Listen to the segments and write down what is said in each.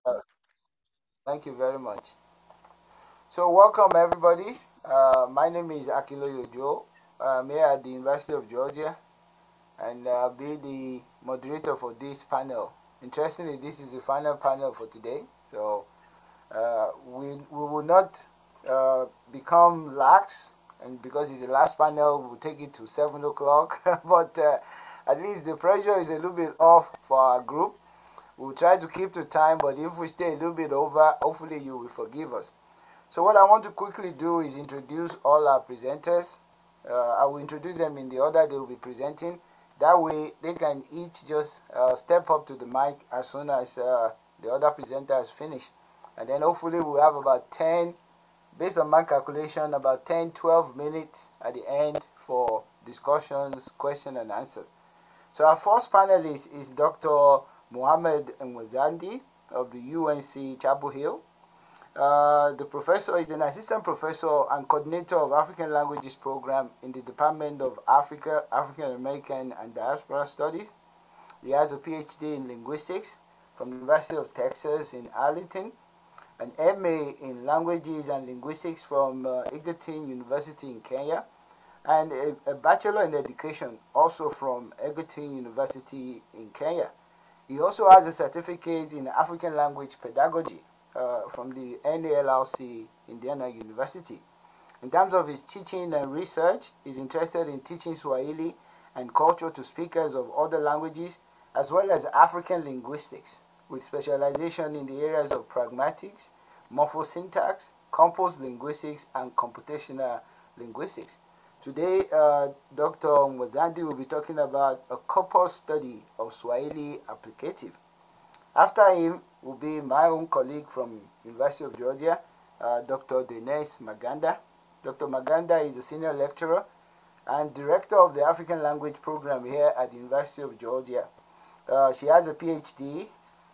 Uh, Thank you very much. So, welcome everybody. My name is Akiloyo Joe. I'm here at the University of Georgia, and I'll be the moderator for this panel. Interestingly, this is the final panel for today, so we will not become lax, and because it's the last panel, we'll take it to 7 o'clock. But at least the pressure is a little bit off for our group. We'll try to keep to time, but if we stay a little bit over, hopefully you will forgive us. So what I want to quickly do is introduce all our presenters. I will introduce them in the order they will be presenting. That way they can each just step up to the mic as soon as the other presenter is finished. And then hopefully we'll have about 10, based on my calculation, about 10, 12 minutes at the end for discussions, questions and answers. So our first panelist is Dr. Mohammed Mwazandi of the UNC Chapel Hill. The professor is an assistant professor and coordinator of African Languages program in the Department of Africa, African American and Diaspora Studies. He has a PhD in Linguistics from the University of Texas in Arlington, an MA in Languages and Linguistics from Egerton University in Kenya, and a Bachelor in Education also from Egerton University in Kenya. He also has a certificate in African Language Pedagogy from the NALC Indiana University. In terms of his teaching and research, he's interested in teaching Swahili and culture to speakers of other languages, as well as African linguistics, with specialization in the areas of pragmatics, morphosyntax, composed linguistics, and computational linguistics. Today, Dr. Mwazandi will be talking about a corpus study of Swahili applicative. After him will be my own colleague from University of Georgia, Dr. Denise Maganda. Dr. Maganda is a senior lecturer and director of the African Language Program here at the University of Georgia. She has a PhD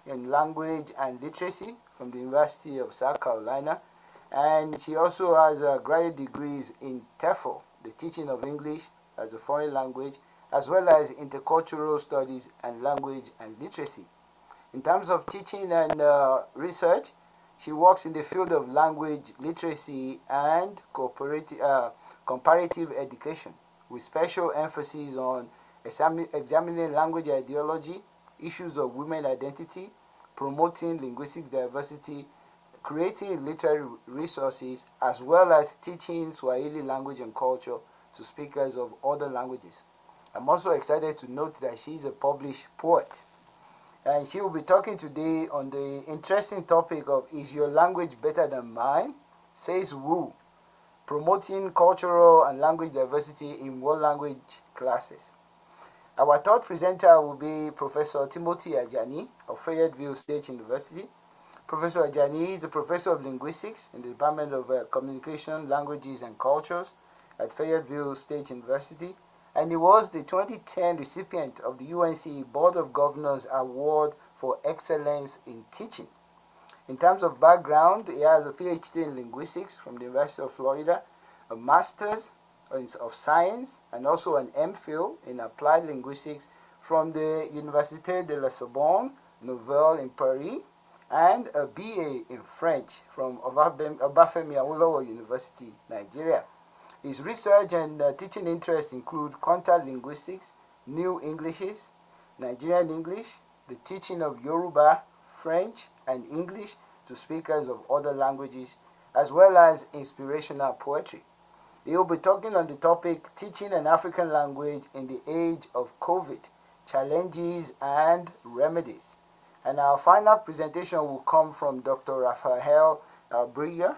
in Language and Literacy from the University of South Carolina, and she also has graduate degrees in TEFL, the teaching of English as a foreign language, as well as intercultural studies and language and literacy. In terms of teaching and research, she works in the field of language literacy and comparative education, with special emphasis on examining language ideology, issues of women identity, promoting linguistic diversity, creating literary resources, as well as teaching Swahili language and culture to speakers of other languages. I'm also excited to note that she's a published poet. And she will be talking today on the interesting topic of Is Your Language Better Than Mine? Says Who? Promoting cultural and language diversity in world language classes. Our third presenter will be Professor Timothy Ajani of Fayetteville State University. Professor Ajani is a professor of linguistics in the Department of Communication, Languages and Cultures at Fayetteville State University, and he was the 2010 recipient of the UNC Board of Governors Award for Excellence in Teaching. In terms of background, he has a PhD in Linguistics from the University of Florida, a Master's of Science, and also an MPhil in Applied Linguistics from the Université de la Sorbonne Nouvelle in Paris, and a BA in French from Obafemi Awolowo University, Nigeria. His research and teaching interests include contact linguistics, new Englishes, Nigerian English, the teaching of Yoruba, French, and English to speakers of other languages, as well as inspirational poetry. He will be talking on the topic Teaching an African Language in the Age of COVID, Challenges and Remedies. And our final presentation will come from Dr. Raphael Biria.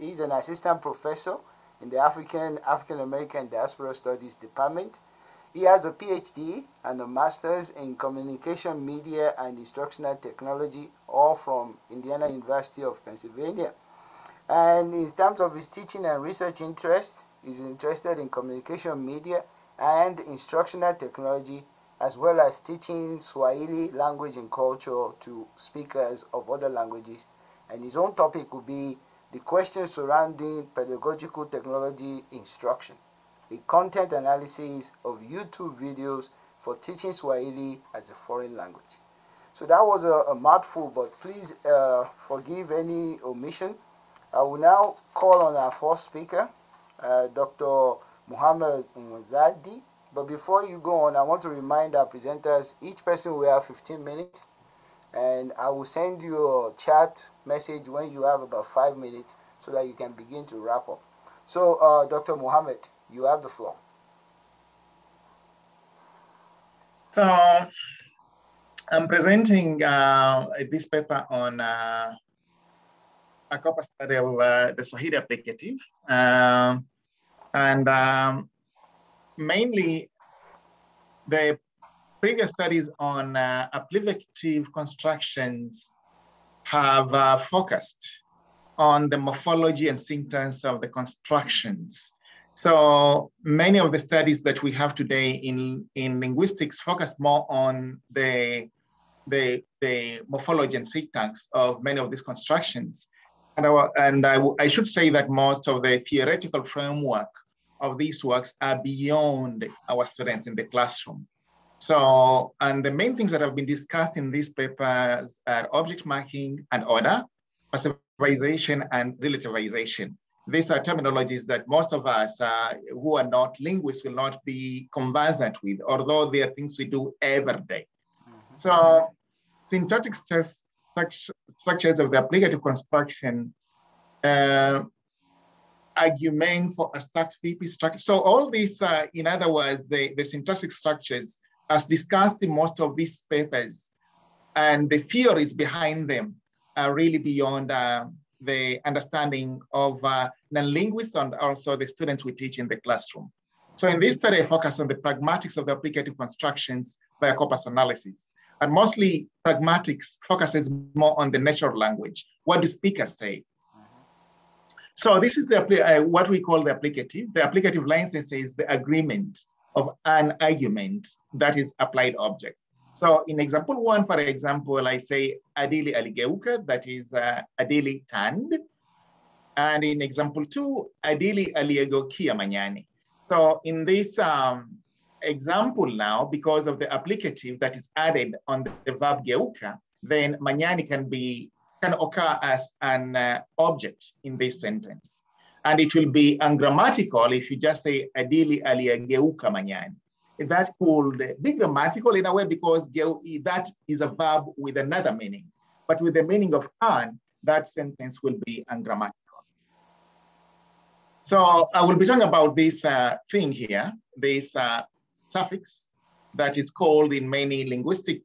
He's an assistant professor in the African American Diaspora Studies Department. He has a PhD and a master's in Communication, Media, and Instructional Technology, all from Indiana University of Pennsylvania. And in terms of his teaching and research interests, he's interested in communication, media, and instructional technology, as well as teaching Swahili language and culture to speakers of other languages. And his own topic will be the questions surrounding pedagogical technology instruction, a content analysis of YouTube videos for teaching Swahili as a foreign language. So that was a mouthful, but please forgive any omission. I will now call on our first speaker, Dr. Muhammad Muzadi. But before you go on, I want to remind our presenters, each person will have 15 minutes, and I will send you a chat message when you have about 5 minutes so that you can begin to wrap up. So, Dr. Muhammad, you have the floor. So, I'm presenting this paper on a corpus study of the Swahili applicative. Mainly, the previous studies on applicative constructions have focused on the morphology and syntax of the constructions. So many of the studies that we have today in linguistics focus more on the morphology and syntax of many of these constructions. And I should say that most of the theoretical framework of these works are beyond our students in the classroom. So, and the main things that have been discussed in these papers are object marking and order, passivization and relativization. These are terminologies that most of us who are not linguists will not be conversant with, although they are things we do every day. So syntactic structures of the applicative construction, argument for abstract VP structure. So all these, in other words, the syntactic structures as discussed in most of these papers and the theories behind them are really beyond the understanding of non-linguists and also the students we teach in the classroom. So in this study, I focus on the pragmatics of the applicative constructions via corpus analysis. And mostly pragmatics focuses more on the natural language. What do speakers say? So this is the what we call the applicative. The applicative license is the agreement of an argument that is applied object. So in example one, for example, I say Adili aligeuka, that is Adili turned. And in example two, Adili aliegokia manyani. So in this example now, because of the applicative that is added on the verb geuka, then manyani can occur as an object in this sentence. And it will be ungrammatical if you just say Adili aliyegeuka manyani. That could be grammatical in a way because that is a verb with another meaning. But with the meaning of an, that sentence will be ungrammatical. So I will be talking about this thing here, this suffix that is called in many linguistic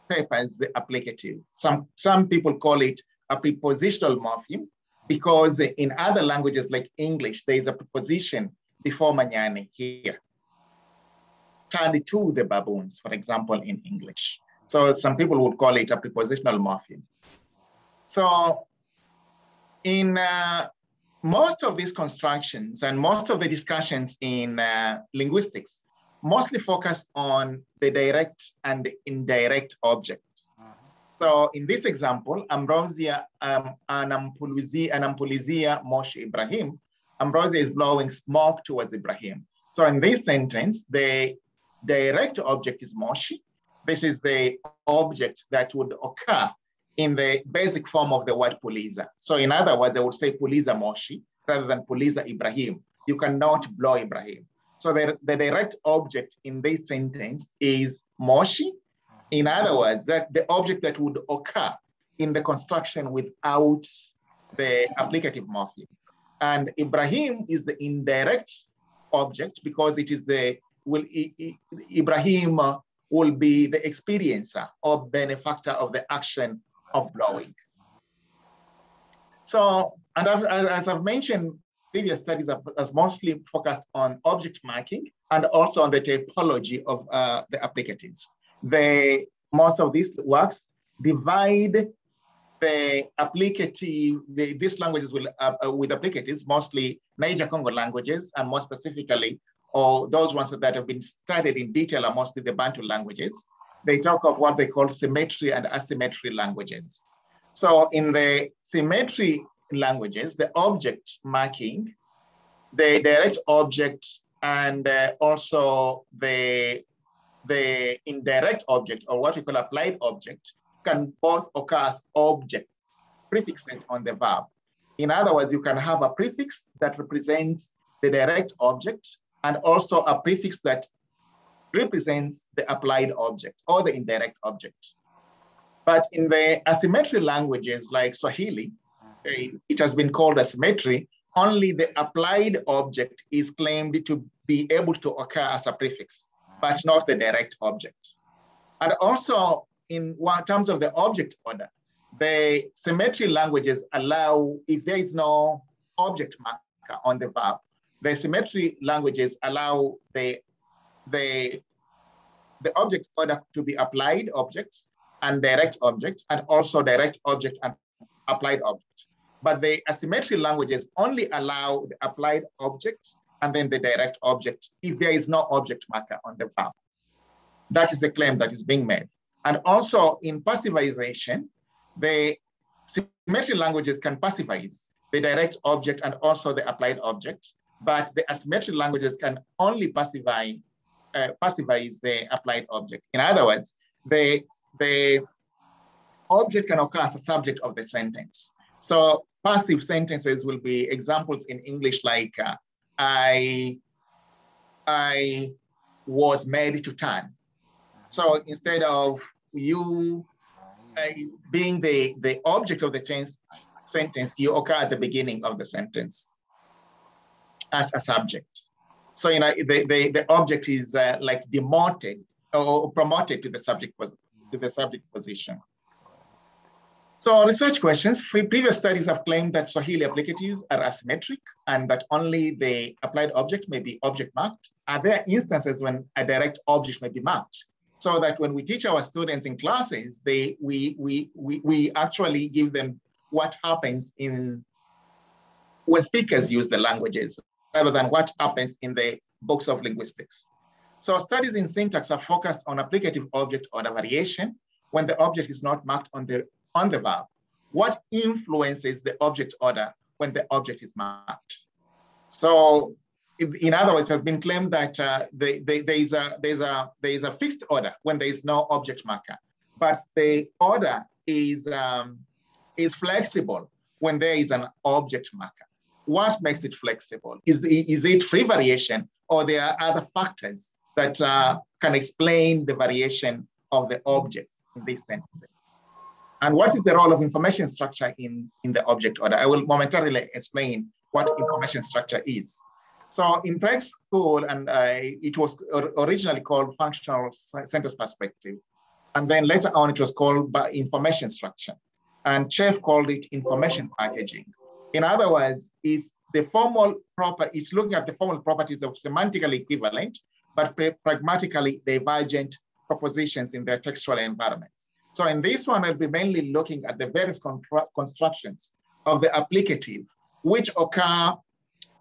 papers the applicative. Some people call it a prepositional morpheme because in other languages like English, there is a preposition before manyani here. Turned to the baboons, for example, in English. So some people would call it a prepositional morpheme. So in most of these constructions and most of the discussions in linguistics mostly focus on the direct and indirect objects. So in this example, Ambrosia anampulizia Moshe Ibrahim, Ambrosia is blowing smoke towards Ibrahim. So in this sentence, the direct object is Moshe. This is the object that would occur in the basic form of the word Puliza. So in other words, I would say Puliza Moshe rather than Puliza Ibrahim. You cannot blow Ibrahim. So the direct object in this sentence is Moshe. In other words, that the object that would occur in the construction without the applicative morpheme. And Ibrahim is the indirect object because it is Ibrahim will be the experiencer or benefactor of the action of blowing. So, and as I've mentioned, previous studies have mostly focused on object marking and also on the typology of the applicatives. Most of these works divide the applicative, these languages with applicatives, mostly Niger-Congo languages, and more specifically, or those ones that have been studied in detail are mostly the Bantu languages. They talk of what they call symmetry and asymmetry languages. So in the symmetry languages, the object marking, the direct object, and also the the indirect object, or what we call applied object, can both occur as object prefixes on the verb. In other words, you can have a prefix that represents the direct object and also a prefix that represents the applied object or the indirect object. But in the asymmetry languages like Swahili, it has been called asymmetry, only the applied object is claimed to be able to occur as a prefix, but not the direct object. And also in terms of the object order, the symmetry languages allow, if there is no object marker on the verb, the symmetry languages allow the object order to be applied objects and direct objects, and also direct object and applied object. But the asymmetry languages only allow the applied objects and then the direct object if there is no object marker on the verb. That is the claim that is being made. And also in passivization, the symmetry languages can passivize the direct object and also the applied object, but the asymmetry languages can only passivize the applied object. In other words, the object can occur as a subject of the sentence. So passive sentences will be examples in English like, I was made to turn. So instead of you being the object of the sentence, you occur at the beginning of the sentence as a subject. So the object is like demoted or promoted to the subject position. So research questions. Previous studies have claimed that Swahili applicatives are asymmetric and that only the applied object may be object marked. Are there instances when a direct object may be marked? So that when we teach our students in classes, we actually give them what happens when speakers use the languages, rather than what happens in the books of linguistics. So studies in syntax are focused on applicative object order variation when the object is not marked on the verb. What influences the object order when the object is marked? So in other words, it has been claimed that there is a fixed order when there is no object marker, but the order is flexible when there is an object marker. What makes it flexible? Is it free variation, or there are other factors that can explain the variation of the objects in these sentences? And what is the role of information structure in the object order? I will momentarily explain what information structure is. So in Prague school, and it was originally called functional sentence perspective. And then later on, it was called by information structure. And Chef called it information packaging. In other words, it's looking at the formal properties of semantically equivalent, but pragmatically divergent propositions in their textual environments. So in this one, I'll be mainly looking at the various constructions of the applicative, which occur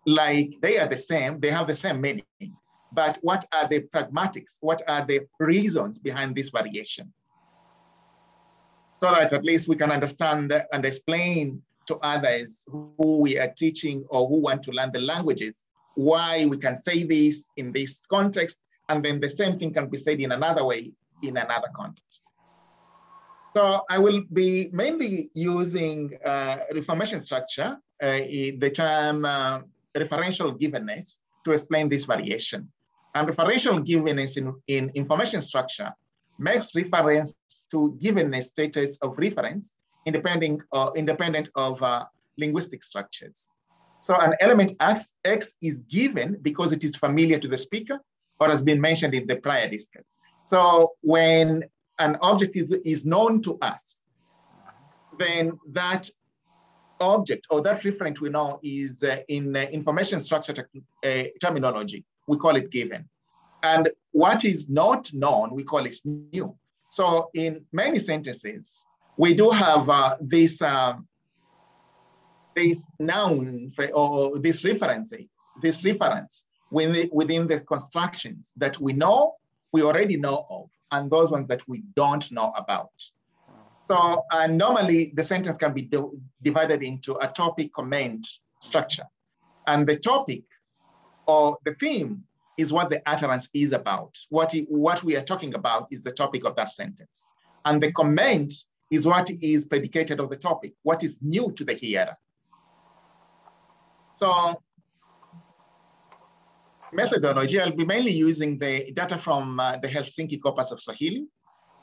like they are the same, they have the same meaning, but what are the pragmatics? What are the reasons behind this variation? So that at least we can understand and explain to others who we are teaching or who want to learn the languages, why we can say this in this context, and then the same thing can be said in another way in another context. So I will be mainly using information structure, the term referential givenness, to explain this variation. And referential givenness in information structure makes reference to givenness status of reference independent of linguistic structures. So an element X is given because it is familiar to the speaker or has been mentioned in the prior discussion. So when an object is known to us, then that object or that referent we know is in information structure terminology, we call it given. And what is not known, we call it new. So in many sentences, we do have this noun or this reference within the constructions that we already know of, and those ones that we don't know about. So normally the sentence can be divided into a topic comment structure. And the topic or the theme is what the utterance is about. What we are talking about is the topic of that sentence. And the comment is what is predicated of the topic, what is new to the hearer. So methodology, I'll be mainly using the data from the Helsinki Corpus of Swahili.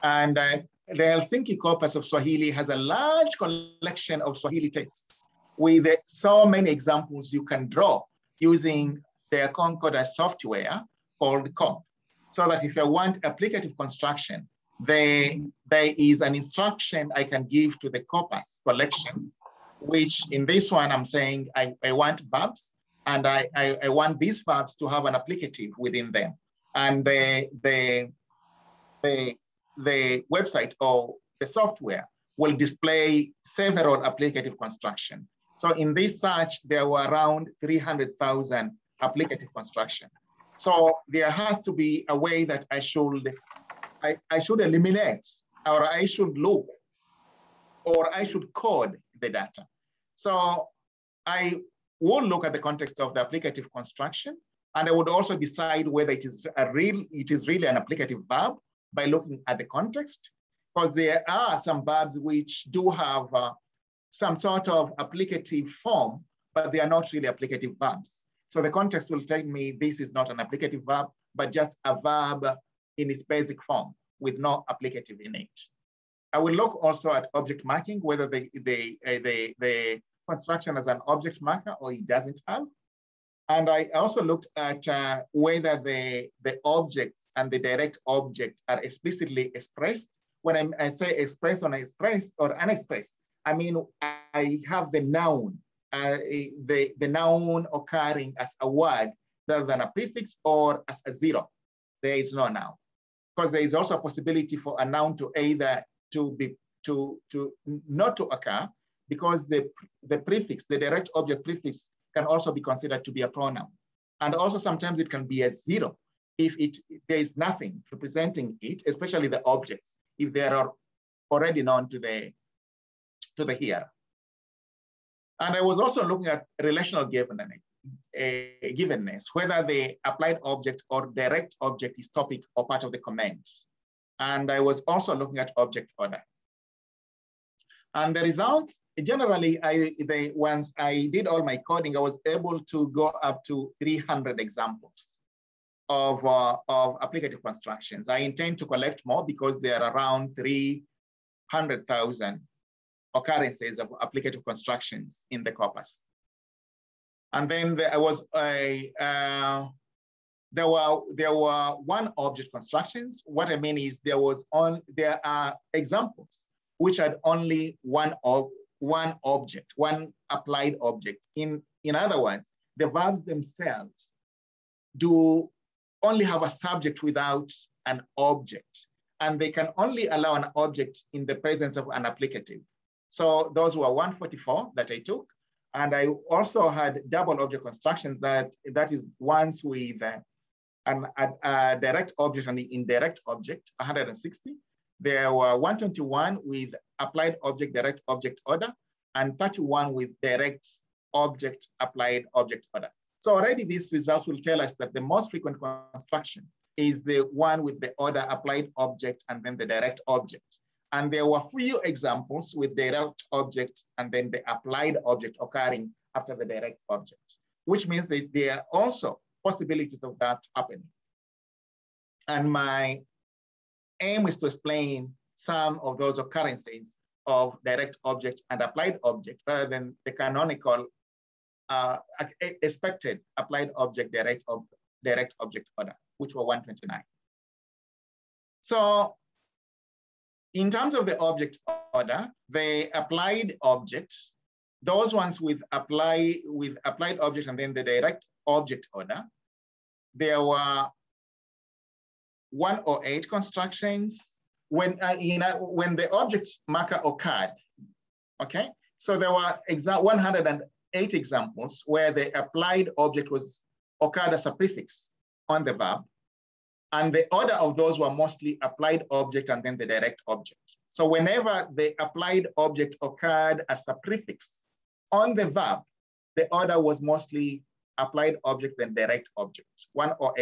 And the Helsinki Corpus of Swahili has a large collection of Swahili texts with so many examples you can draw using their concordance software called COP. So that if I want applicative construction, there is an instruction I can give to the corpus collection, which in this one I'm saying I want verbs, and I want these verbs to have an applicative within them. And the website or the software will display several applicative construction. So in this search, there were around 300,000 applicative construction. So there has to be a way that I should eliminate, or I should look, or I should code the data. So I will look at the context of the applicative construction, and I would also decide whether it is really an applicative verb by looking at the context, because there are some verbs which do have some sort of applicative form, but they are not really applicative verbs. So the context will tell me this is not an applicative verb, but just a verb in its basic form with no applicative in it. I will look also at object marking, whether the construction has an object marker or it doesn't have. And I also looked at whether the objects and the direct object are explicitly expressed. When I say expressed or unexpressed, I mean, I have the noun, the noun occurring as a word rather than a prefix or as a zero. There is no noun. Because there is also a possibility for a noun to either not to occur, because the prefix, the direct object prefix, can also be considered to be a pronoun. And also sometimes it can be a zero if there is nothing representing it, especially the objects, if they are already known to the hearer. And I was also looking at relational givenness, whether the applied object or direct object is topic or part of the comment. And I was also looking at object order. And the results, generally, once I did all my coding, I was able to go up to 300 examples of applicative constructions. I intend to collect more because there are around 300,000 occurrences of applicative constructions in the corpus. And then there were one object constructions. What I mean is there are examples which had only one object, one applied object. In other words, the verbs themselves do only have a subject without an object, and they can only allow an object in the presence of an applicative. So those were 144 that I took. And I also had double object constructions that is ones with a direct object and the indirect object, 160. There were 121 with applied object, direct object order, and 31 with direct object, applied object order. So already these results will tell us that the most frequent construction is the one with the order applied object and then the direct object. And there were few examples with direct object and then the applied object occurring after the direct object, which means that there are also possibilities of that happening. And my aim is to explain some of those occurrences of direct object and applied object rather than the canonical expected applied object, direct object order, which were 129. So in terms of the object order, the applied objects, those ones with applied object and then the direct object order, there were 108 constructions when the object marker occurred. Okay, so there were 108 examples where the applied object occurred as a prefix on the verb. And the order of those were mostly applied object and then the direct object. So whenever the applied object occurred as a prefix on the verb, the order was mostly applied object, then direct object, one or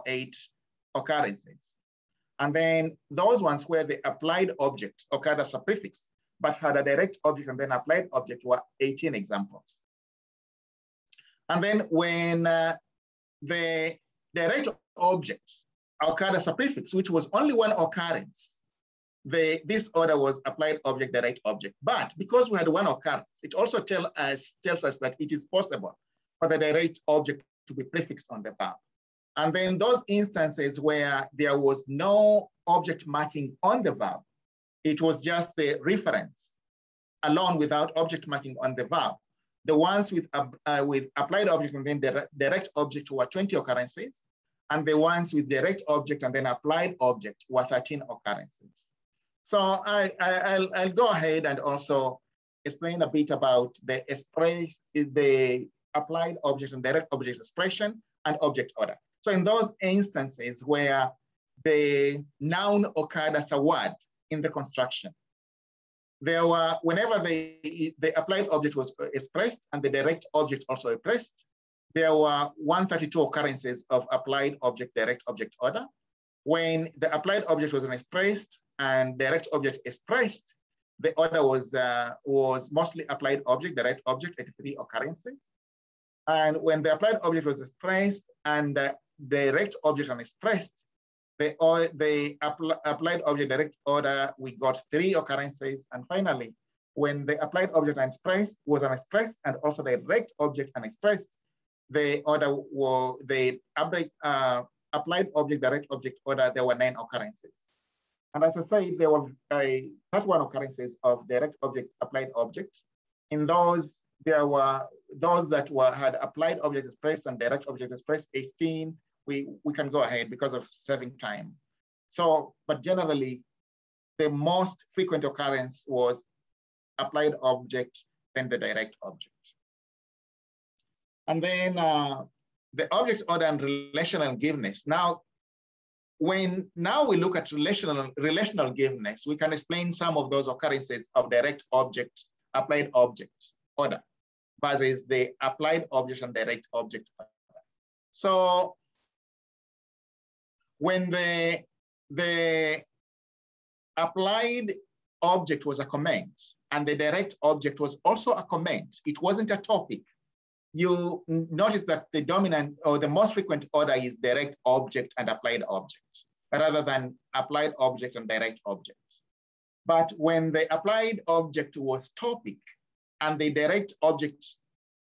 eight occurrences. And then those ones where the applied object occurred as a prefix, but had a direct object and then applied object were 18 examples. And then when the direct object occurred as a prefix, which was only one occurrence, this order was applied object, direct object. But because we had one occurrence, it also tells us that it is possible for the direct object to be prefixed on the verb. And then those instances where there was no object marking on the verb, it was just the reference alone without object marking on the verb. The ones with applied object and then the direct object were 20 occurrences, and the ones with direct object and then applied object were 13 occurrences. So I'll go ahead and also explain a bit about the applied object and direct object expression and object order. So in those instances where the noun occurred as a word in the construction, there were, whenever the applied object was expressed and the direct object also expressed, there were 132 occurrences of applied object, direct object order. When the applied object was expressed and direct object expressed, the order was mostly applied object, direct object, 83 occurrences. And when the applied object was expressed and the direct object unexpressed, the applied object direct order, we got 3 occurrences. And finally, when the applied object was unexpressed and also the direct object unexpressed, the order was the applied object, direct object order, there were 9 occurrences. And as I said, there were 31 occurrences of direct object, applied object. In those, there were those that had applied object expressed and direct object expressed, 18. We can go ahead because of saving time. So, but generally, the most frequent occurrence was applied object, then the direct object. And then the object order and relational giveness. Now we look at relational giveness, we can explain some of those occurrences of direct object, applied object order versus the applied object and direct object order. So when the applied object was a comment and the direct object was also a comment, it wasn't a topic, you notice that the dominant or the most frequent order is direct object and applied object rather than applied object and direct object. But when the applied object was topic and the direct object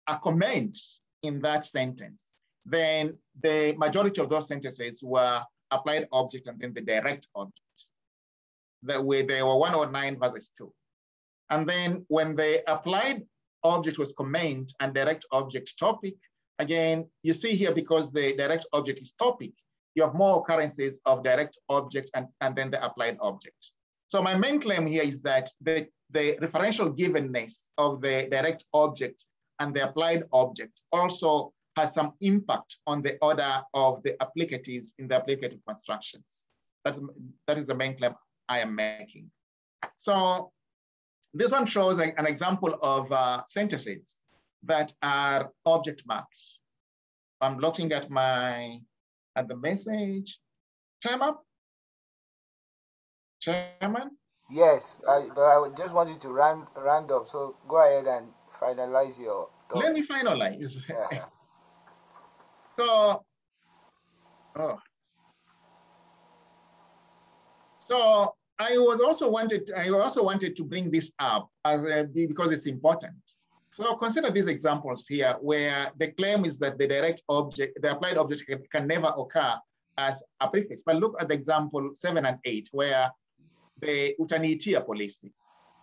a comment in that sentence, then the majority of those sentences were applied object and then the direct object. There were 109 versus 2. And then when the applied object was comment and direct object topic, again, you see here because the direct object is topic, you have more occurrences of direct object and then the applied object. So my main claim here is that the referential givenness of the direct object and the applied object also has some impact on the order of the applicatives in the applicative constructions. That is the main claim I am making. So this one shows an example of sentences that are object marked. I'm looking at the message. Time up? Chairman? Yes, but I just want you to round up. So go ahead and finalize your thought. Let me finalize. Yeah. So I also wanted to bring this up because it's important. So consider these examples here where the claim is that the direct object, the applied object can never occur as a prefix. But look at the example 7 and 8 where the utaniitia polisi.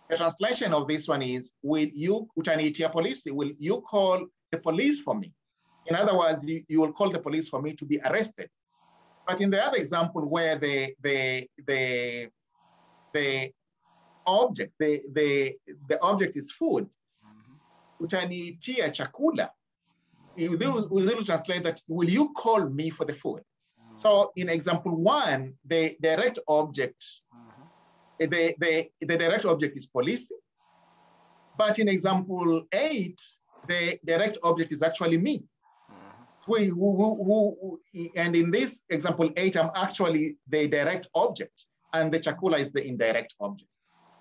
The translation of this one is, will you utaniitia polisi? Will you call the police for me? In other words, you will call the police for me to be arrested. But in the other example where the object, the object is food, utaniitia chakula, we will translate that, will you call me for the food? So in example 1, the direct object, the direct object is police. But in example 8, the direct object is actually me. And in this example 8, I'm actually the direct object, and the chakula is the indirect object.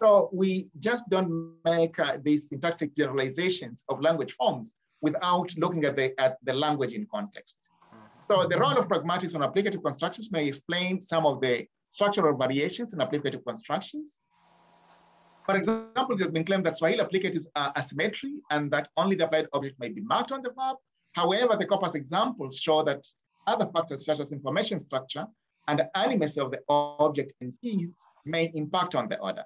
So we just don't make these syntactic generalizations of language forms without looking at the language in context. So the role of pragmatics on applicative constructions may explain some of the structural variations in applicative constructions. For example, it has been claimed that Swahili applicatives are asymmetry and that only the applied object may be marked on the verb. However, the corpus examples show that other factors such as information structure and animacy of the object and keys may impact on the order.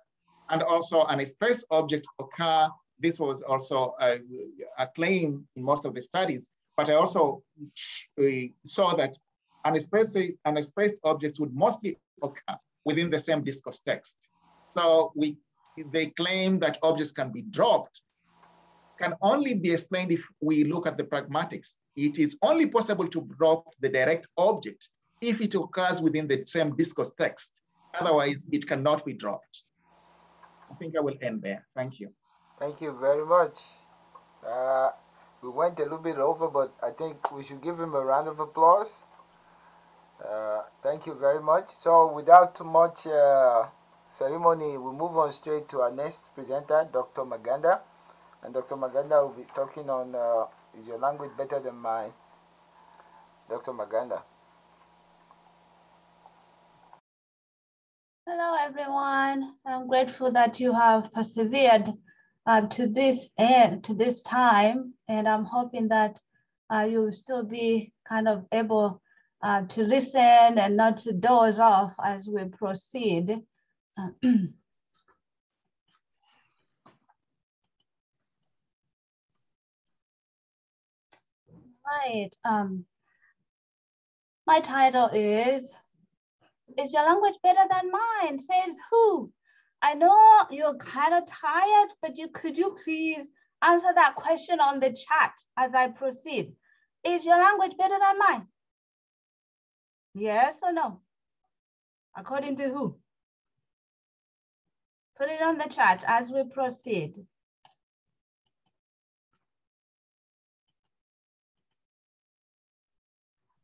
And also an express object occur. This was also a claim in most of the studies, but I also saw that unexpressed objects would mostly occur within the same discourse text. So they claim that objects can be dropped, can only be explained if we look at the pragmatics. It is only possible to drop the direct object if it occurs within the same discourse text. Otherwise, it cannot be dropped. I think I will end there. Thank you. Thank you very much. We went a little bit over, but I think we should give him a round of applause. Thank you very much. So without too much ceremony, we move on straight to our next presenter, Dr. Maganda. And Dr. Maganda will be talking on Is Your Language Better Than Mine? Dr. Maganda. Hello, everyone. I'm grateful that you have persevered to this end, to this time, and I'm hoping that you'll still be kind of able to listen and not to doze off as we proceed. Right. My title is Your Language Better Than Mine? Says who? I know you're kind of tired, but could you please answer that question on the chat as I proceed? Is your language better than mine? Yes or no? According to who? Put it on the chat as we proceed.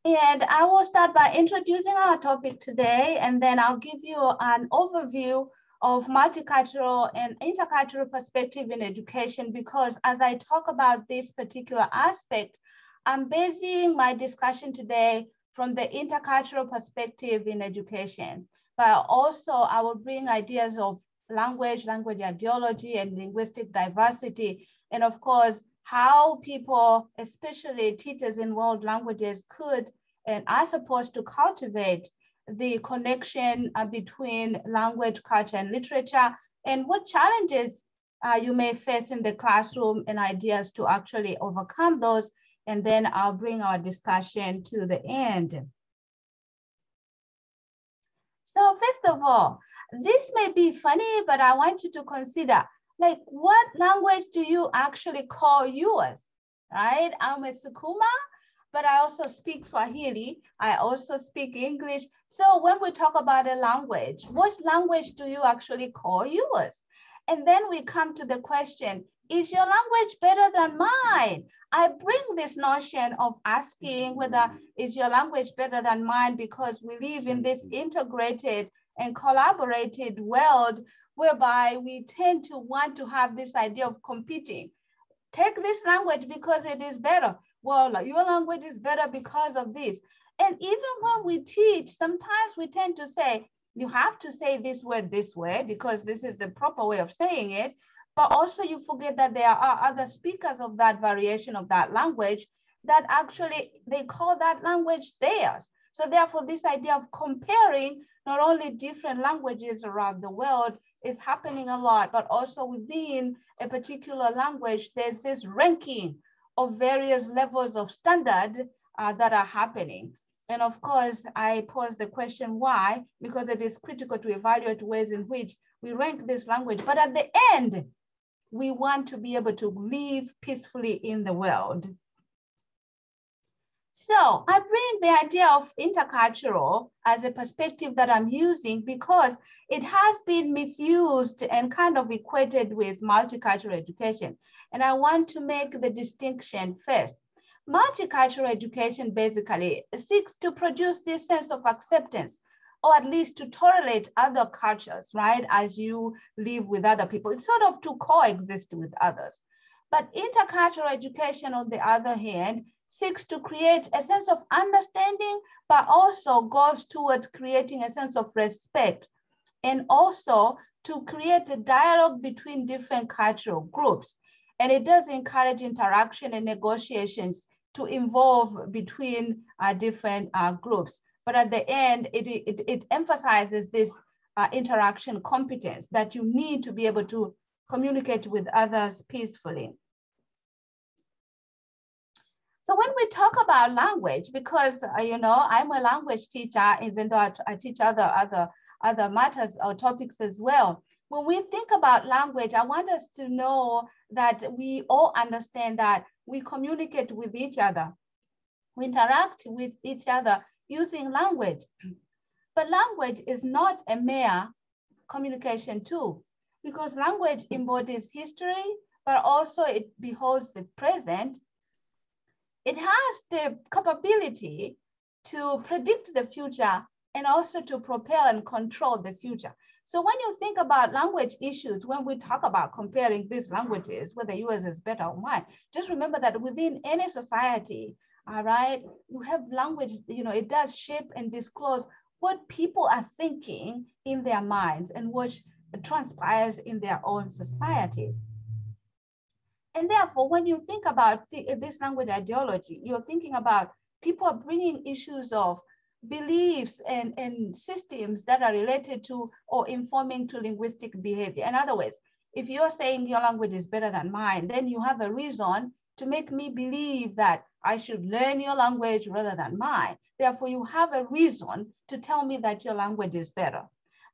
And I will start by introducing our topic today, and then I'll give you an overview of multicultural and intercultural perspective in education, because as I talk about this particular aspect, I'm basing my discussion today from the intercultural perspective in education. But also I will bring ideas of language ideology, and linguistic diversity, and of course, how people, especially teachers in world languages, could and are supposed to cultivate the connection between language, culture, and literature, and what challenges you may face in the classroom and ideas to actually overcome those. And then I'll bring our discussion to the end. So first of all, this may be funny, but I want you to consider, like, what language do you actually call yours, right? I'm a Sukuma, but I also speak Swahili. I also speak English. So when we talk about a language, what language do you actually call yours? And then we come to the question, is your language better than mine? I bring this notion of asking whether is your language better than mine because we live in this integrated and collaborated world whereby we tend to want to have this idea of competing. Take this language because it is better. Well, your language is better because of this. And even when we teach, sometimes we tend to say, you have to say this word this way because this is the proper way of saying it. But also you forget that there are other speakers of that variation of that language that actually, they call that language theirs. So therefore, this idea of comparing not only different languages around the world is happening a lot, but also within a particular language, there's this ranking of various levels of standard that are happening. And of course, I pose the question why, because it is critical to evaluate ways in which we rank this language. But at the end, we want to be able to live peacefully in the world. So I bring the idea of intercultural as a perspective that I'm using because it has been misused and kind of equated with multicultural education. And I want to make the distinction first. Multicultural education basically seeks to produce this sense of acceptance, or at least to tolerate other cultures, right? As you live with other people, it's sort of to coexist with others. But intercultural education, on the other hand, seeks to create a sense of understanding, but also goes toward creating a sense of respect, and also to create a dialogue between different cultural groups. And it does encourage interaction and negotiations to involve between different groups. But at the end, it emphasizes this interaction competence that you need to be able to communicate with others peacefully. So when we talk about language, because I'm a language teacher, even though I teach other matters or topics as well. When we think about language, I want us to know that we all understand that we communicate with each other. We interact with each other using language. But language is not a mere communication tool, because language embodies history, but also it beholds the present. It has the capability to predict the future and also to propel and control the future. So when you think about language issues, when we talk about comparing these languages, whether yours is better or mine, just remember that within any society, all right, you have language, it does shape and disclose what people are thinking in their minds and what transpires in their own societies. And therefore, when you think about this language ideology, you're thinking about people bringing issues of beliefs and systems that are related to or informing to linguistic behavior. In other words, if you're saying your language is better than mine, then you have a reason to make me believe that I should learn your language rather than mine. Therefore, you have a reason to tell me that your language is better.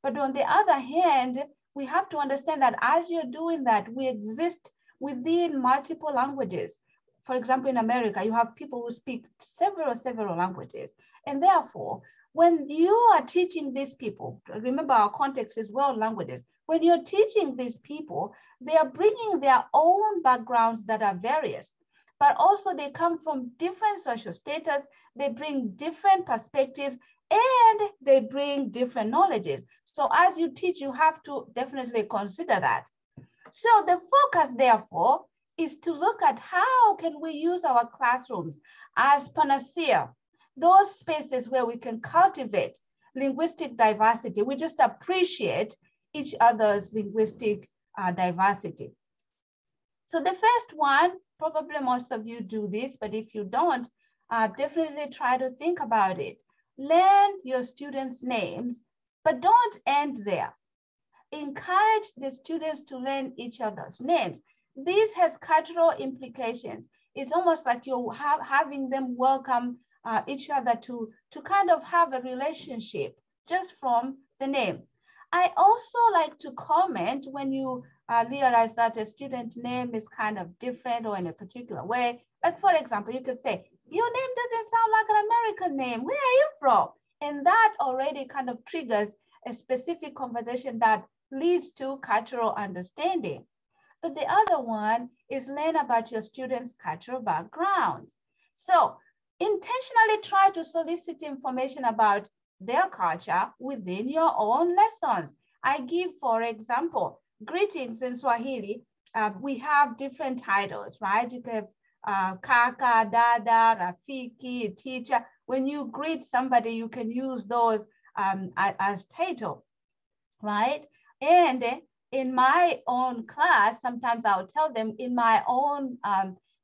But on the other hand, we have to understand that as you're doing that, we exist within multiple languages. For example, in America, you have people who speak several languages. And therefore, when you are teaching these people, remember our context is world languages. When you're teaching these people, they are bringing their own backgrounds that are various, but also they come from different social status, they bring different perspectives, and they bring different knowledges. So as you teach, you have to definitely consider that. So the focus, therefore, is to look at how can we use our classrooms as panacea, those spaces where we can cultivate linguistic diversity. We just appreciate each other's linguistic diversity. So the first one, probably most of you do this, but if you don't, definitely try to think about it. Learn your students' names, but don't end there. Encourage the students to learn each other's names. This has cultural implications. It's almost like you're having them welcome each other to kind of have a relationship just from the name. I also like to comment when you realize that a student name is kind of different or in a particular way. Like, for example, you could say, your name doesn't sound like an American name. Where are you from? And that already kind of triggers a specific conversation that leads to cultural understanding. But the other one is learn about your students' cultural backgrounds. So intentionally try to solicit information about their culture within your own lessons. I give, for example, greetings in Swahili. We have different titles, right? You can have kaka, dada, rafiki, teacher. When you greet somebody, you can use those as title, right? And in my own class, sometimes I'll tell them in my own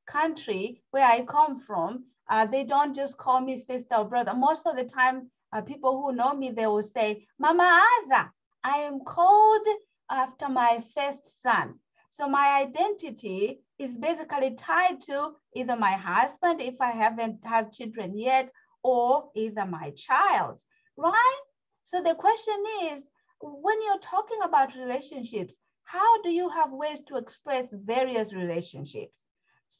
country where I come from, they don't just call me sister or brother. Most of the time, people who know me, they will say, Mama Aza, I am called after my first son. So my identity is basically tied to either my husband, if I haven't had children yet, or either my child, right? So the question is, when you're talking about relationships, how do you have ways to express various relationships?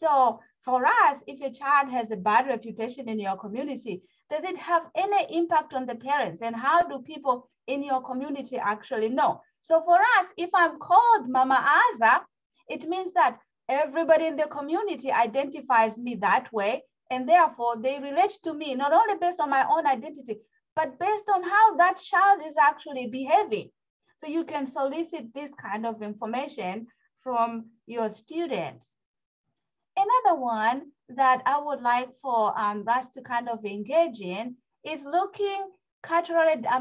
So for us, if a child has a bad reputation in your community, does it have any impact on the parents? And how do people in your community actually know? So for us, if I'm called Mama Aza, it means that everybody in the community identifies me that way. And therefore, they relate to me, not only based on my own identity, but based on how that child is actually behaving. So you can solicit this kind of information from your students. Another one that I would like for us to kind of engage in is looking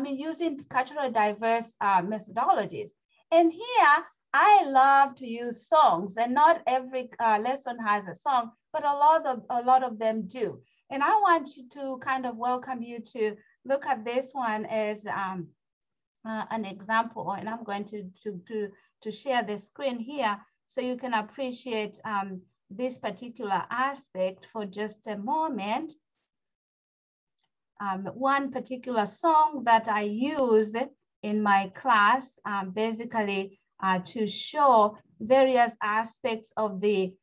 using culturally diverse methodologies. And here, I love to use songs, and not every lesson has a song, but a lot of them do. And I want you to kind of welcome you to look at this one as an example. And I'm going to share the screen here so you can appreciate this particular aspect for just a moment. One particular song that I use in my class, basically to show various aspects of the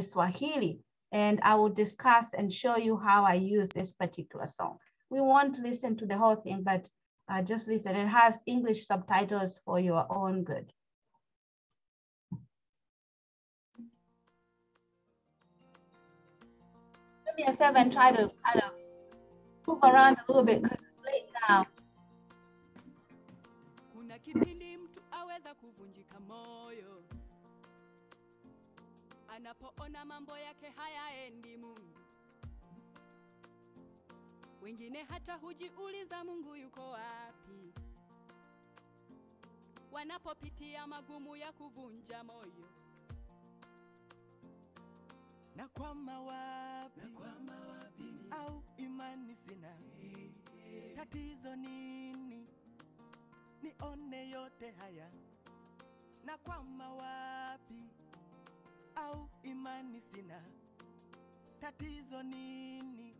Swahili. And I will discuss and show you how I use this particular song. We won't listen to the whole thing, but just listen. It has English subtitles for your own good. Do me a favor and try to kind of move around a little bit because it's late now. Kuna kipindi mtu aweza kuvunjika moyo anapoona mambo yake hayaendi Mungu. Wengine hata hujiuliza Mungu yuko wapi wanapopitia magumu ya kuvunja moyo. Na kwama wapi au imani sina, tatizo nini? Nione yote haya. Na kwama wapi au imani sina, tatizo nini?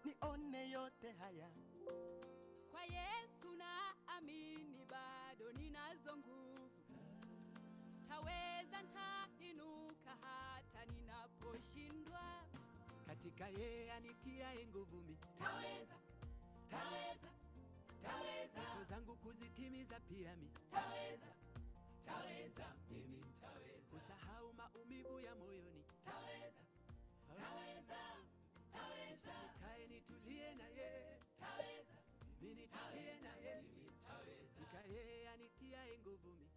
Nione yote haya. Kwa Yesu na amini bado ninazo nguvu. Taweza nitainuka hata ninaposhindwa. Katika yeye anitiaye nguvu mimi. Taweza ndoto zangu kuzitimiza pia mimi. Taweza mimi nitaweza. Kusahau maumivu ya moyoni. Taweza nikae nitulie na yeye. Mimi nitulie na yeye. Katika yeye anitiaye nguvu mimi.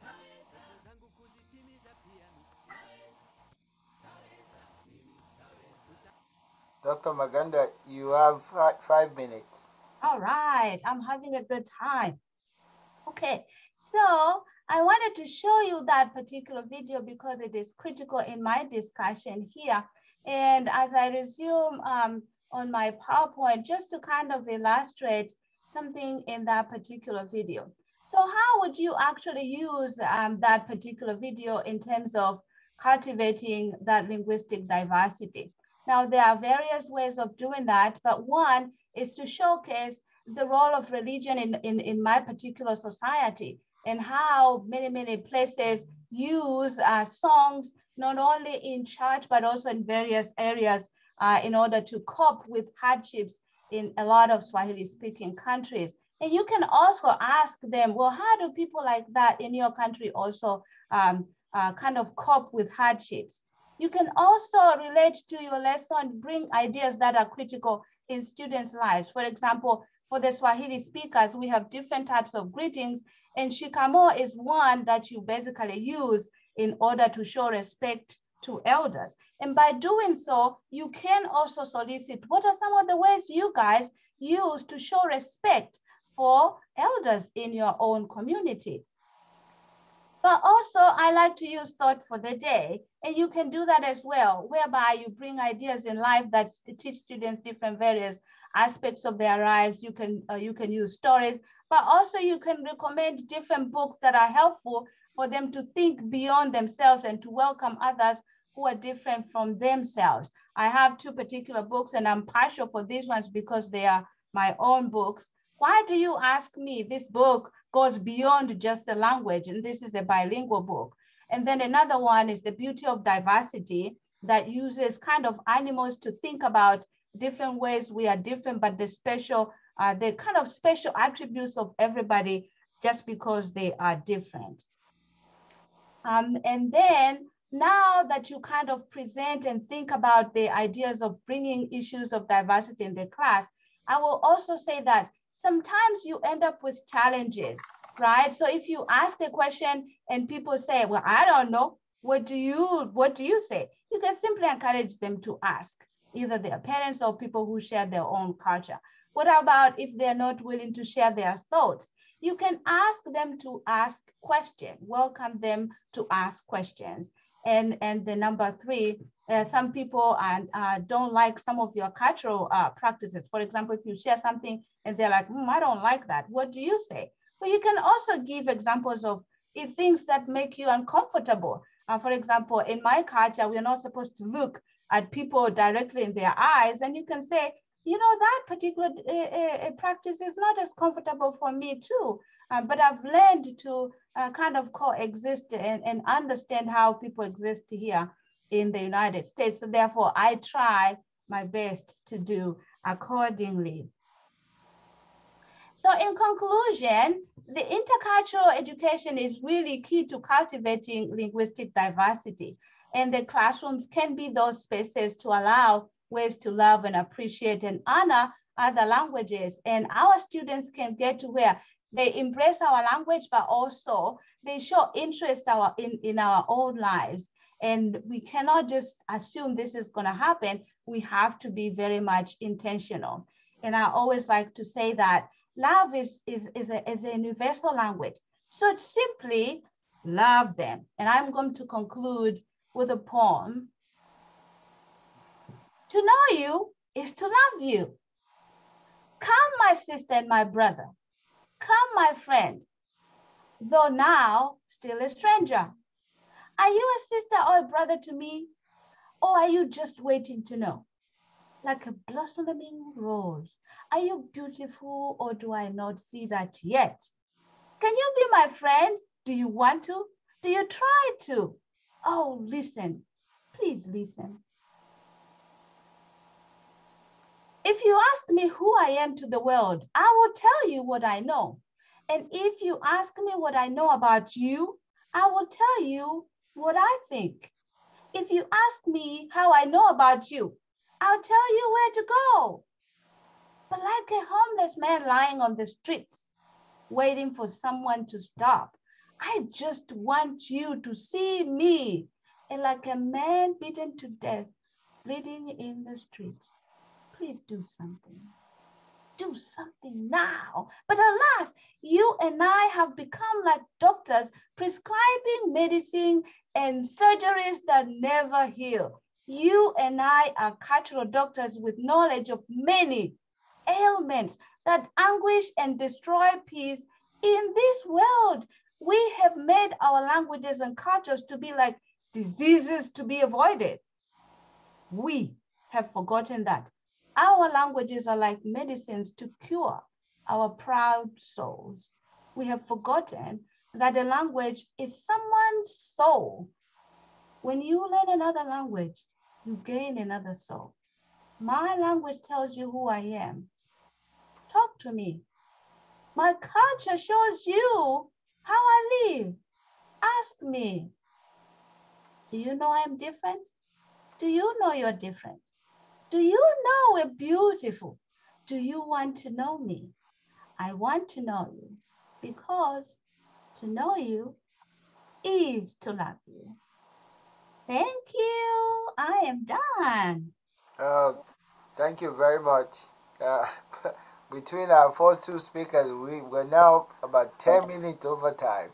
Ndoto zangu kuzitimiza pia mimi. Dr. Maganda, you have 5 minutes. All right, I'm having a good time. Okay, so I wanted to show you that particular video because it is critical in my discussion here. And as I resume on my PowerPoint, just to kind of illustrate something in that particular video. So how would you actually use that particular video in terms of cultivating that linguistic diversity? Now, there are various ways of doing that, but one is to showcase the role of religion in my particular society and how many places use songs, not only in church, but also in various areas in order to cope with hardships in a lot of Swahili-speaking countries. And you can also ask them, well, how do people like that in your country also kind of cope with hardships? You can also relate to your lesson, bring ideas that are critical in students' lives. For example, for the Swahili speakers, we have different types of greetings, and shikamo is one that you basically use in order to show respect to elders. And by doing so, you can also solicit what are some of the ways you guys use to show respect for elders in your own community. But also, I like to use thought for the day, and you can do that as well, whereby you bring ideas in life that teach students different various aspects of their lives. You can use stories, but also you can recommend different books that are helpful for them to think beyond themselves and to welcome others who are different from themselves. I have 2 particular books, and I'm partial for these ones because they are my own books. Why do you ask me? This book goes beyond just the language, and this is a bilingual book. And then another one is the beauty of diversity, that uses kind of animals to think about different ways we are different, but the kind of special attributes of everybody just because they are different. And then now that you kind of present and think about the ideas of bringing issues of diversity in the class, I will also say that sometimes you end up with challenges, right? So if you ask a question and people say, well, I don't know, what do you say? You can simply encourage them to ask, either their parents or people who share their own culture. What about if they're not willing to share their thoughts? You can ask them to ask questions, welcome them to ask questions. And the number three, some people don't like some of your cultural practices. For example, if you share something and they're like, I don't like that, what do you say? Well, you can also give examples of things that make you uncomfortable. For example, in my culture, we're not supposed to look at people directly in their eyes. And you can say, that particular practice is not as comfortable for me too. But I've learned to kind of coexist and understand how people exist here in the United States. So therefore, I try my best to do accordingly. So in conclusion, the intercultural education is really key to cultivating linguistic diversity. And the classrooms can be those spaces to allow ways to love and appreciate and honor other languages. And our students can get to where they embrace our language, but also they show interest in our own lives. And we cannot just assume this is going to happen. We have to be very much intentional. And I always like to say that love is a universal language. So simply love them. And I'm going to conclude with a poem. To know you is to love you. Come, my sister and my brother. Come, my friend, though now still a stranger. Are you a sister or a brother to me? Or are you just waiting to know? Like a blossoming rose, are you beautiful or do I not see that yet? Can you be my friend? Do you want to? Do you try to? Oh, listen, please listen. If you ask me who I am to the world, I will tell you what I know. And if you ask me what I know about you, I will tell you what I think. If you ask me how I know about you, I'll tell you where to go. But like a homeless man lying on the streets, waiting for someone to stop, I just want you to see me. And like a man beaten to death, bleeding in the streets, please do something. Do something now. But alas, you and I have become like doctors prescribing medicine and surgeries that never heal. You and I are cultural doctors with knowledge of many ailments that anguish and destroy peace in this world. We have made our languages and cultures to be like diseases to be avoided. We have forgotten that our languages are like medicines to cure our proud souls. We have forgotten that a language is someone's soul. When you learn another language, you gain another soul. My language tells you who I am. Talk to me. My culture shows you how I live. Ask me. Do you know I'm different? Do you know you're different? Do you know we're beautiful? Do you want to know me? I want to know you because to know you is to love you. Thank you. I am done. Thank you very much. Between our first two speakers, we're now about 10 minutes over time.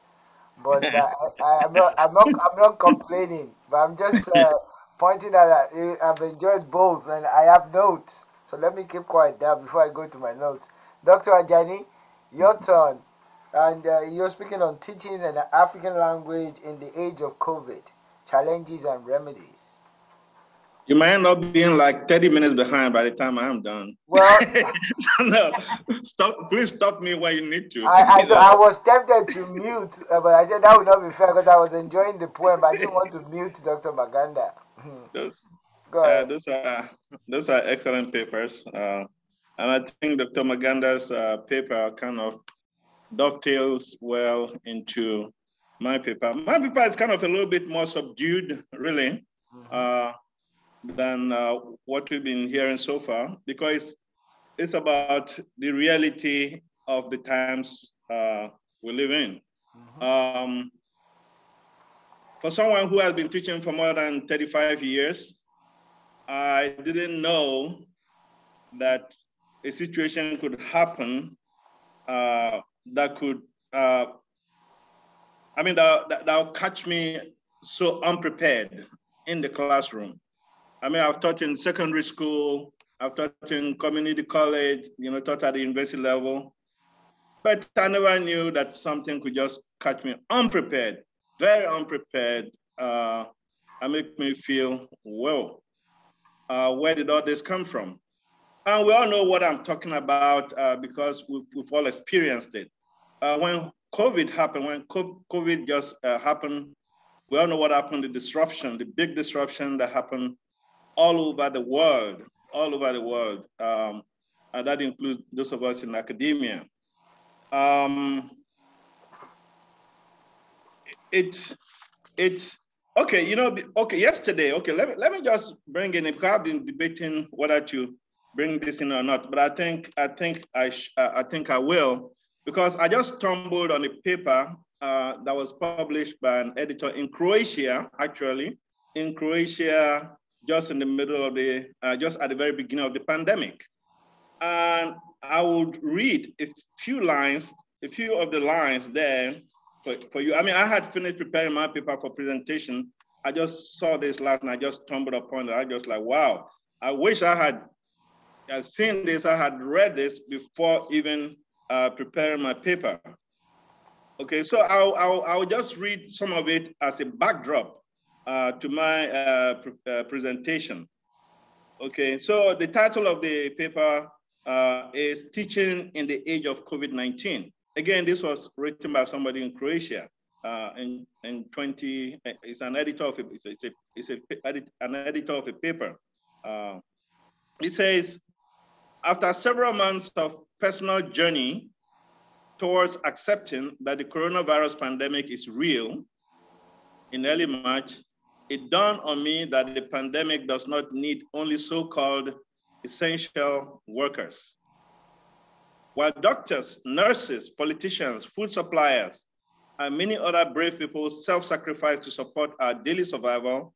But I'm not complaining. But I'm just pointing out that I've enjoyed both, and I have notes. So let me keep quiet there before I go to my notes. Dr. Ajani, your turn. And you're speaking on teaching an African language in the age of COVID, challenges and remedies. You might end up being like 30 minutes behind by the time I'm done. Well, so no, please stop me when you need to. I was tempted to mute, but I said that would not be fair because I was enjoying the poem. I didn't want to mute Dr. Maganda. Go ahead. Those are excellent papers. And I think Dr. Maganda's paper kind of dovetails well into my paper. My paper is kind of a little bit more subdued, really, than what we've been hearing so far, because it's about the reality of the times we live in. For someone who has been teaching for more than 35 years, I didn't know that a situation could happen that could, that will catch me so unprepared in the classroom. I mean, I've taught in secondary school, I've taught in community college, taught at the university level, but I never knew that something could just catch me unprepared, very unprepared, and make me feel, whoa, where did all this come from? And we all know what I'm talking about because we've all experienced it. When COVID happened, when COVID just happened, we all know what happened, the disruption, the big disruption that happened all over the world, and that includes those of us in academia. It's okay. Yesterday. Okay, let me just bring in. Because I've been debating whether to bring this in or not, but I think I will, because I just stumbled on a paper that was published by an editor in Croatia, actually, just in the middle of the, just at the very beginning of the pandemic. And I would read a few of the lines there for you. I mean, I had finished preparing my paper for presentation. I just saw this last and I just stumbled upon it. I just like, wow, I wish I had seen this, I had read this before even preparing my paper. Okay, so I'll just read some of it as a backdrop to my presentation. Okay, so the title of the paper is Teaching in the Age of COVID-19. Again, this was written by somebody in Croatia in 20. It's an editor of an editor of a paper. It says, after several months of personal journey towards accepting that the coronavirus pandemic is real, in early March, it dawned on me that the pandemic does not need only so-called essential workers. While doctors, nurses, politicians, food suppliers, and many other brave people self-sacrifice to support our daily survival,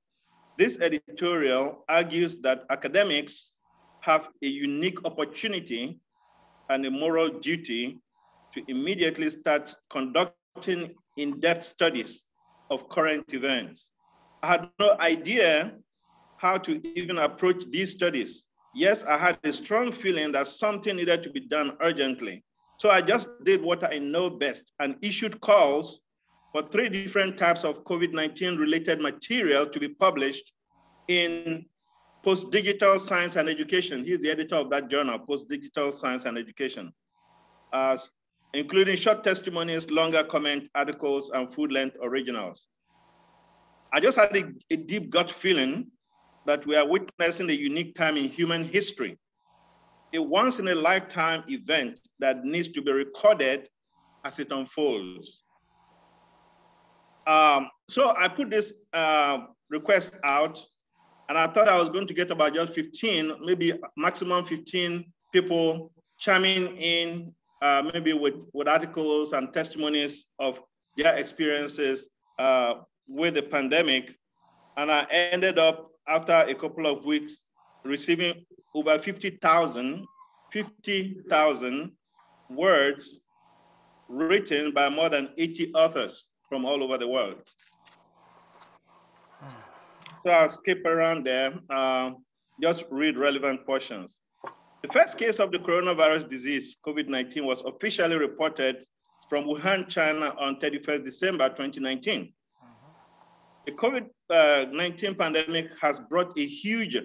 this editorial argues that academics have a unique opportunity and a moral duty to immediately start conducting in-depth studies of current events. I had no idea how to even approach these studies. Yes, I had a strong feeling that something needed to be done urgently. So I just did what I know best and issued calls for 3 different types of COVID-19 related material to be published in Post-Digital Science and Education. He's the editor of that journal, Post-Digital Science and Education, including short testimonies, longer comment articles, and full-length originals. I just had a deep gut feeling that we are witnessing a unique time in human history, a once-in-a-lifetime event that needs to be recorded as it unfolds. So I put this request out, and I thought I was going to get about just 15, maybe maximum 15 people chiming in, maybe with articles and testimonies of their experiences with the pandemic. And I ended up, after a couple of weeks, receiving over 50,000 words written by more than 80 authors from all over the world. So I'll skip around there, just read relevant portions. The first case of the coronavirus disease, COVID-19, was officially reported from Wuhan, China on 31st December 2019. The COVID-19 pandemic has brought a huge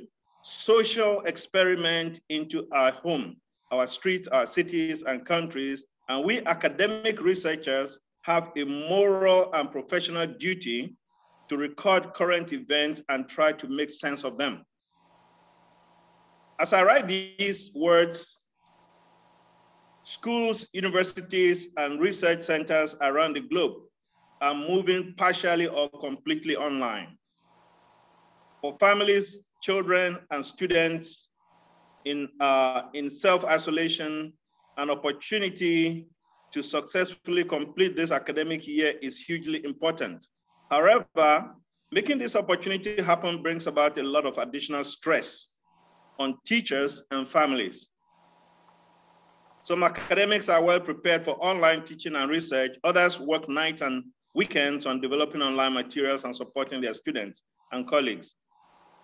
social experiment into our home, our streets, our cities and countries, and we academic researchers have a moral and professional duty to record current events and try to make sense of them. As I write these words, schools, universities, and research centers around the globe are moving partially or completely online. For families, children, and students in self-isolation, an opportunity to successfully complete this academic year is hugely important. However, making this opportunity happen brings about a lot of additional stress on teachers and families. Some academics are well prepared for online teaching and research. Others work nights and weekends on developing online materials and supporting their students and colleagues.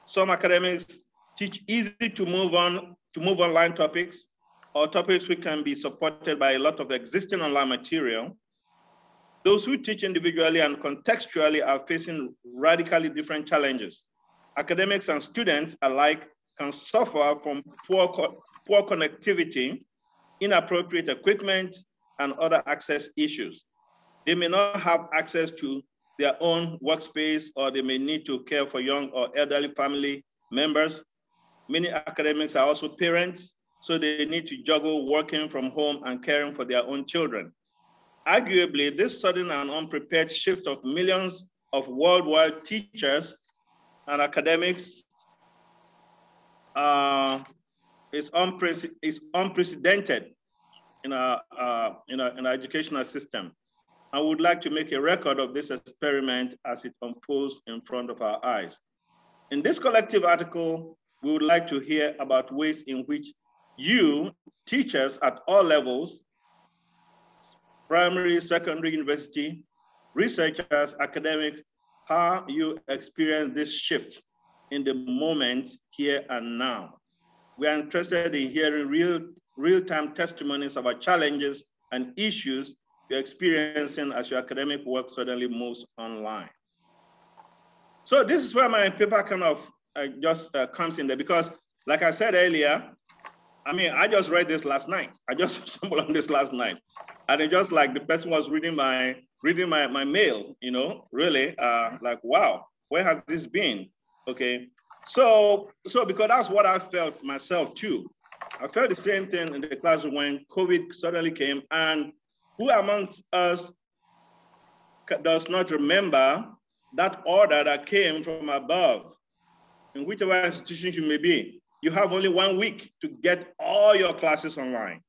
Some academics teach easy to move online topics or topics which can be supported by a lot of existing online material. Those who teach individually and contextually are facing radically different challenges. Academics and students alike can suffer from poor connectivity, inappropriate equipment, and other access issues. They may not have access to their own workspace, or they may need to care for young or elderly family members. Many academics are also parents, so they need to juggle working from home and caring for their own children. Arguably, this sudden and unprepared shift of millions of worldwide teachers and academics is unprecedented in our educational system. I would like to make a record of this experiment as it unfolds in front of our eyes. In this collective article, we would like to hear about ways in which you, teachers at all levels, primary, secondary, university, researchers, academics, how you experience this shift in the moment, here and now. We are interested in hearing real-time testimonies about challenges and issues you're experiencing as your academic work suddenly moves online. So this is where my paper kind of just comes in there, because like I said earlier, I mean, I just read this last night. I just stumbled on this last night. And it just like the person was reading my mail, you know, really, like, wow, where has this been? Okay, so because that's what I felt myself too. I felt the same thing in the classroom when COVID suddenly came, and who amongst us does not remember that order that came from above? In whichever institution you may be, you have only 1 week to get all your classes online.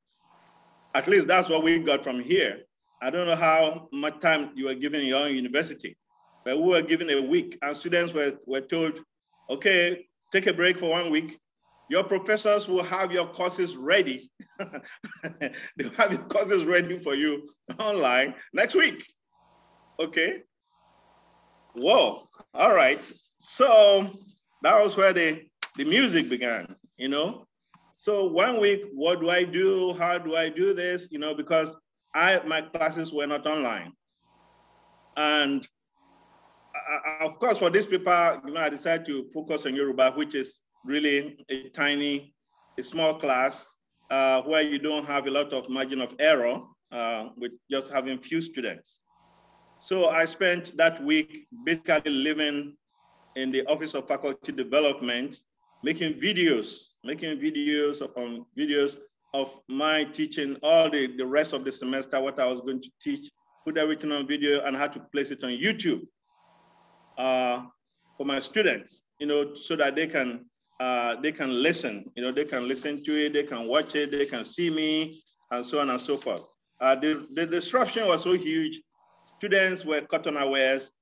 At least that's what we got from here. I don't know how much time you were given in your own university, but we were given a week, and students were told, okay, take a break for 1 week. Your professors will have your courses ready. They'll have your courses ready for you online next week. Okay. Whoa, all right. So that was where the music began, you know? So 1 week, what do I do? How do I do this? You know, because my classes were not online. And of course, for this paper, you know, I decided to focus on Yoruba, which is really a small class where you don't have a lot of margin of error with just having few students. So I spent that week basically living in the Office of Faculty Development, making videos upon videos of my teaching all the rest of the semester, what I was going to teach, put everything on video and had to place it on YouTube for my students, you know, so that they can listen, you know, they can listen to it, they can watch it, they can see me, and so on and so forth. The disruption was so huge. Students were caught unawares.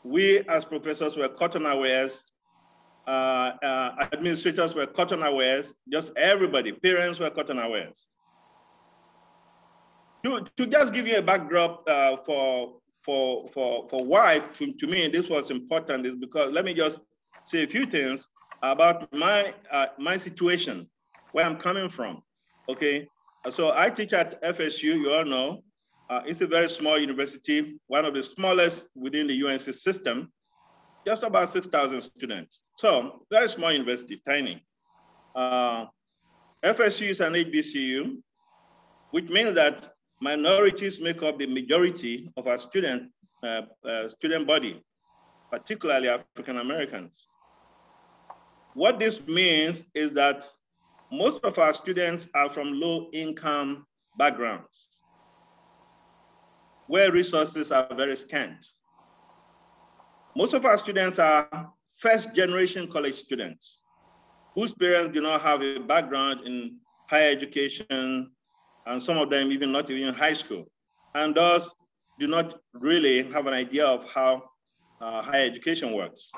We as professors were caught unawares. Administrators were caught unawares. Just everybody, parents were caught unawares. To just give you a backdrop for why, to me, this was important is because, let me just say a few things about my situation, where I'm coming from, okay? So I teach at FSU, you all know. It's a very small university, one of the smallest within the UNC system. just about 6,000 students. So very small university, tiny. FSU is an HBCU, which means that minorities make up the majority of our student body, particularly African Americans. What this means is that most of our students are from low income backgrounds, where resources are very scant. Most of our students are first generation college students whose parents do not have a background in higher education, and some of them even not even in high school, and thus do not really have an idea of how higher education works.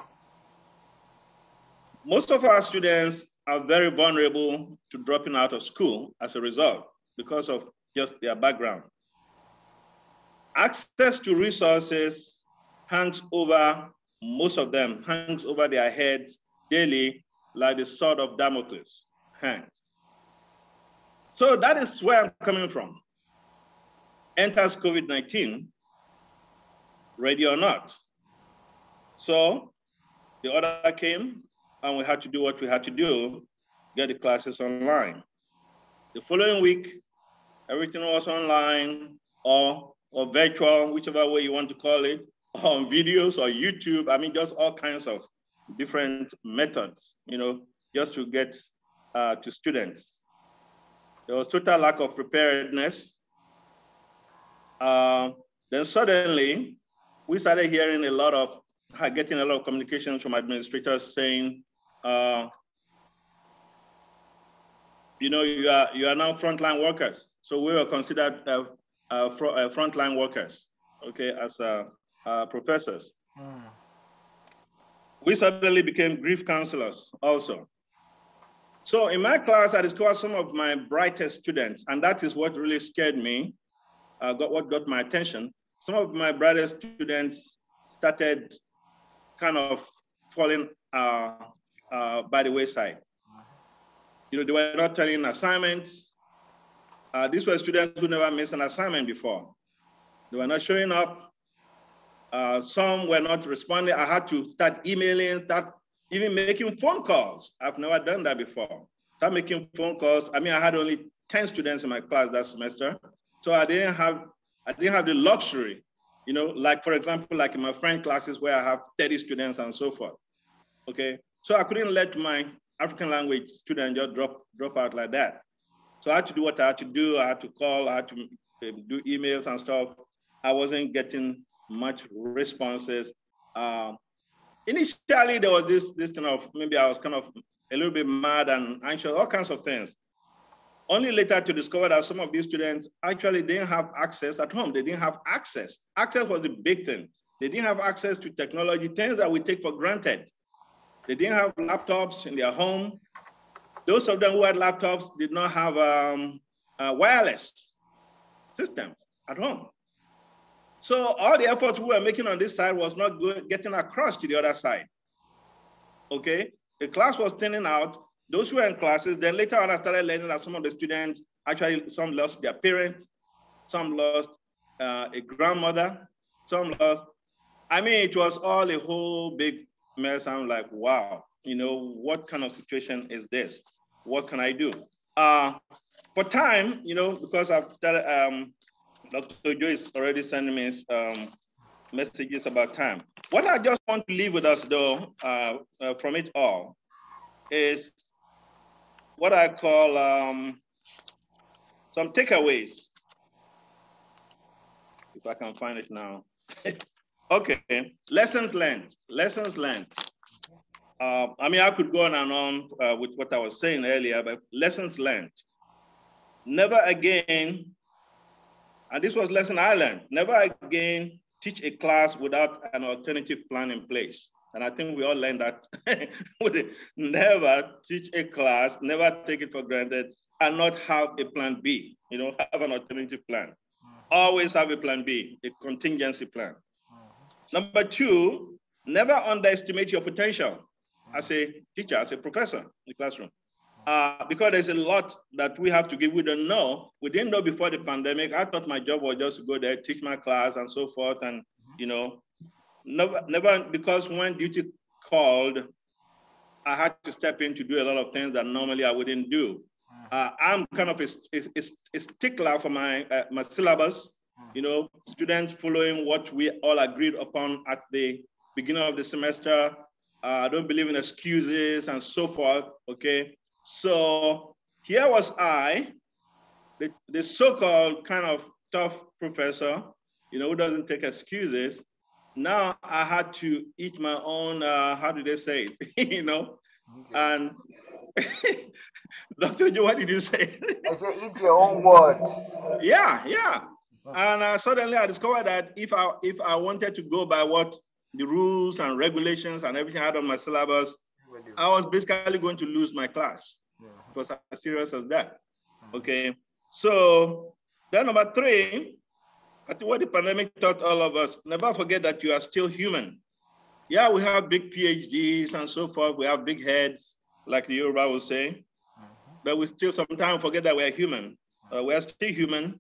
Most of our students are very vulnerable to dropping out of school as a result because of just their background. Access to resources hangs over, most of them hangs over their heads daily like the sword of Damocles hangs. So that is where I'm coming from. Enters COVID-19, ready or not. So the order came and we had to do what we had to do, get the classes online. The following week, everything was online or virtual, whichever way you want to call it, on videos or YouTube. I mean, just all kinds of different methods, you know, just to get to students. There was total lack of preparedness. Then suddenly, we started hearing getting a lot of communications from administrators saying, you know, you are now frontline workers. So we were considered frontline workers, okay, as professors. We suddenly became grief counselors also. So in my class, I discovered some of my brightest students, and that is what really scared me, what got my attention. Some of my brightest students started kind of falling by the wayside. You know, they were not turning assignments. These were students who never missed an assignment before. They were not showing up. Some were not responding. I had to start emailing, start even making phone calls. I've never done that before. Start making phone calls. I mean, I had only 10 students in my class that semester. So I didn't have the luxury, you know, like for example, like in my French classes where I have 30 students and so forth. Okay. So I couldn't let my African language student just drop out like that. So I had to do what I had to do. I had to call, I had to do emails and stuff. I wasn't getting much responses. Initially, there was this kind of, maybe I was kind of a little bit mad and anxious, all kinds of things. Only later to discover that some of these students actually didn't have access at home. They didn't have access. Access was the big thing. They didn't have access to technology, things that we take for granted. They didn't have laptops in their home. Those of them who had laptops did not have wireless systems at home. So all the efforts we were making on this side was not getting across to the other side. Okay, the class was thinning out. Those who were in classes, then later on I started learning that some of the students, actually some lost their parents, some lost a grandmother, some lost, I mean, it was all a whole big mess. I'm like, wow, you know, what kind of situation is this? What can I do? For time, you know, because I've started, Dr. Joe is already sending me messages about time. What I just want to leave with us though, from it all, is what I call some takeaways. If I can find it now. Okay, lessons learned, lessons learned. I mean, I could go on and on with what I was saying earlier, but lessons learned. Never again, and this was lesson I learned, never again teach a class without an alternative plan in place. And I think we all learned that. Never teach a class, never take it for granted, and not have a plan B, you know, have an alternative plan. Always have a plan B, a contingency plan. Number two, never underestimate your potential as a teacher, as a professor in the classroom. Because there's a lot that we have to give. We don't know. We didn't know before the pandemic. I thought my job was just to go there, teach my class and so forth. And, you know, never, because when duty called, I had to step in to do a lot of things that normally I wouldn't do. I'm kind of a stickler for my my syllabus. You know, students following what we all agreed upon at the beginning of the semester. I don't believe in excuses and so forth. Okay, so here was I, the so-called kind of tough professor, you know, who doesn't take excuses. Now I had to eat my own, how do they say it, you know? Okay. And Dr. Joe, what did you say? I say eat your own words. Yeah, yeah. And suddenly I discovered that if I wanted to go by what the rules and regulations and everything I had on my syllabus, I was basically going to lose my class. It was as serious as that. Okay. So then number 3, I think what the pandemic taught all of us, never forget that you are still human. Yeah, we have big PhDs and so forth. We have big heads, like the Yoruba was saying, but we still sometimes forget that we're human. We're still human.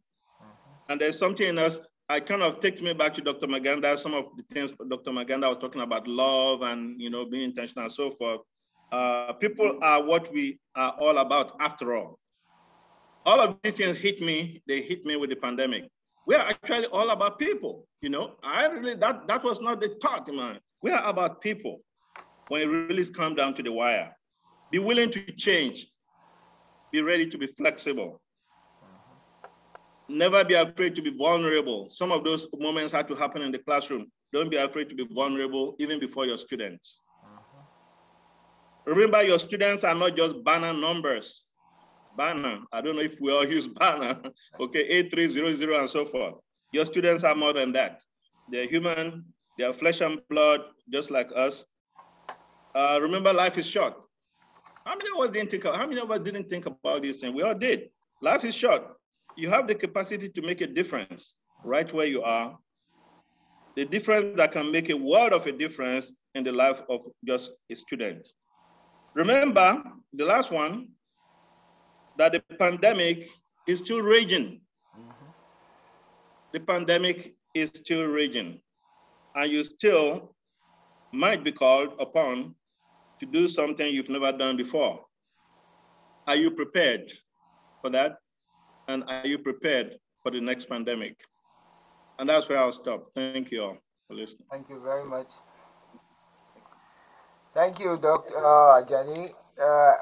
And there's something in us, I kind of takes me back to Dr. Maganda, some of the things Dr. Maganda was talking about, love and, you know, being intentional and so forth. People are what we are all about after all. All of these things hit me, they hit me with the pandemic. We are actually all about people, you know. That was not the thought, man. We are about people when it really comes down to the wire. Be willing to change. Be ready to be flexible. Never be afraid to be vulnerable. Some of those moments had to happen in the classroom. Don't be afraid to be vulnerable even before your students. Remember, your students are not just banner numbers. Banner, I don't know if we all use banner, okay, 8300 and so forth. Your students are more than that. They're human, they're flesh and blood, just like us. Remember, life is short. How many of us didn't think about this thing? We all did. Life is short. You have the capacity to make a difference right where you are. The difference that can make a world of a difference in the life of just a student. Remember, the last one, that the pandemic is still raging. The pandemic is still raging, and you still might be called upon to do something you've never done before. Are you prepared for that? And are you prepared for the next pandemic? And that's where I'll stop. Thank you all for listening. Thank you very much. Thank you, Dr. Ajani.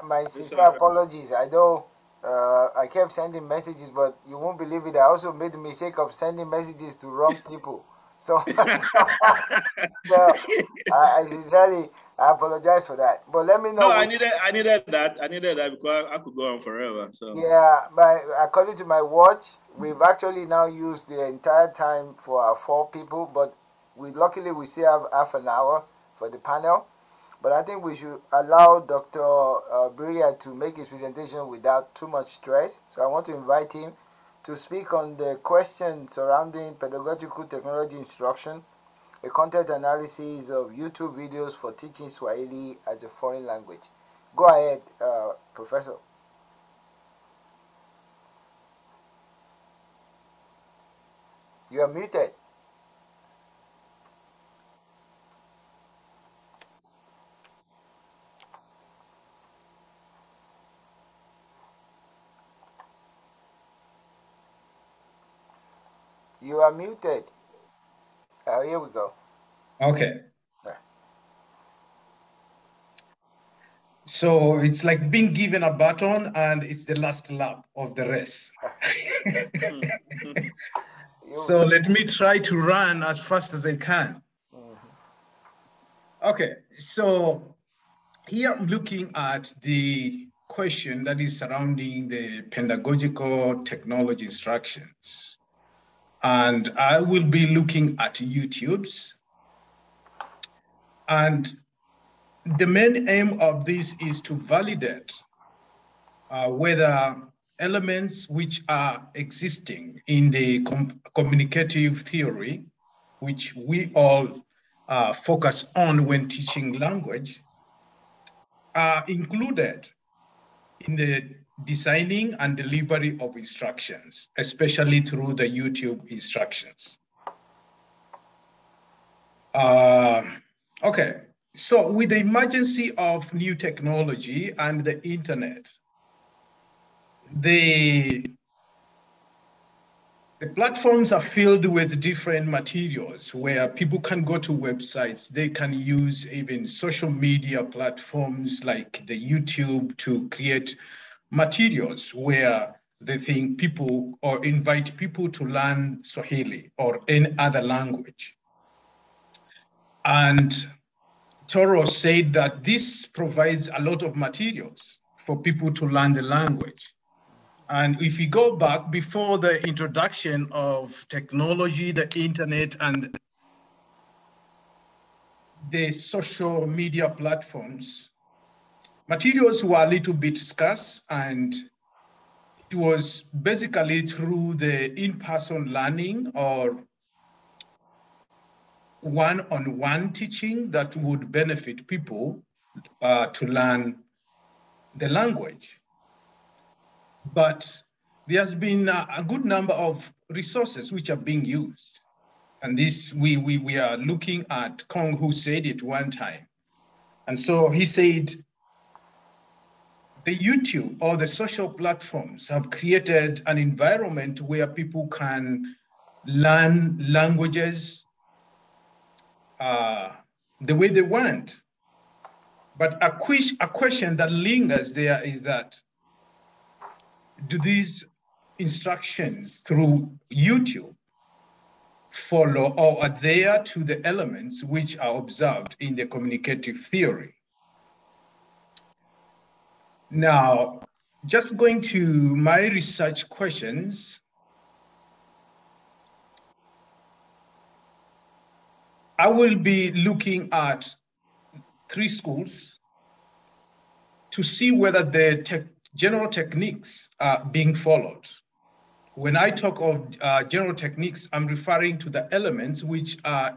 My sincere apologies. I know I kept sending messages, but you won't believe it. I also made the mistake of sending messages to wrong people. So, I sincerely apologize for that. But let me know. No, I needed that. I needed that because I could go on forever. So yeah, but according to my watch, we've actually now used the entire time for our 4 people, but luckily we still have half an hour for the panel. But I think we should allow Dr. Bria to make his presentation without too much stress. So I want to invite him to speak on the question surrounding pedagogical technology instruction, a content analysis of YouTube videos for teaching Swahili as a foreign language. Go ahead, Professor. You are muted. You are muted. Here we go. Okay. So it's like being given a baton and it's the last lap of the race. So let me try to run as fast as I can. Okay, so here I'm looking at the question that is surrounding the pedagogical technology instructions. And I will be looking at YouTube's. And the main aim of this is to validate whether elements which are existing in the communicative theory, which we all focus on when teaching language, are included in the designing and delivery of instructions, especially through the YouTube instructions. Okay, so with the emergence of new technology and the internet, the platforms are filled with different materials where people can go to websites. They can use even social media platforms like the YouTube to create materials where they think people or invite people to learn Swahili or any other language. And Toro said that this provides a lot of materials for people to learn the language. And if we go back before the introduction of technology, the internet, and the social media platforms, materials were a little bit scarce, and it was basically through the in-person learning or one-on-one teaching that would benefit people to learn the language. But there's been a good number of resources which are being used. And this, we are looking at Kong, who said it one time. And so he said, the YouTube or the social platforms have created an environment where people can learn languages the way they want. But a question that lingers there is that, do these instructions through YouTube follow or adhere to the elements which are observed in the communicative theory? Now, just going to my research questions, I will be looking at 3 schools to see whether the general techniques are being followed. When I talk of general techniques, I'm referring to the elements which are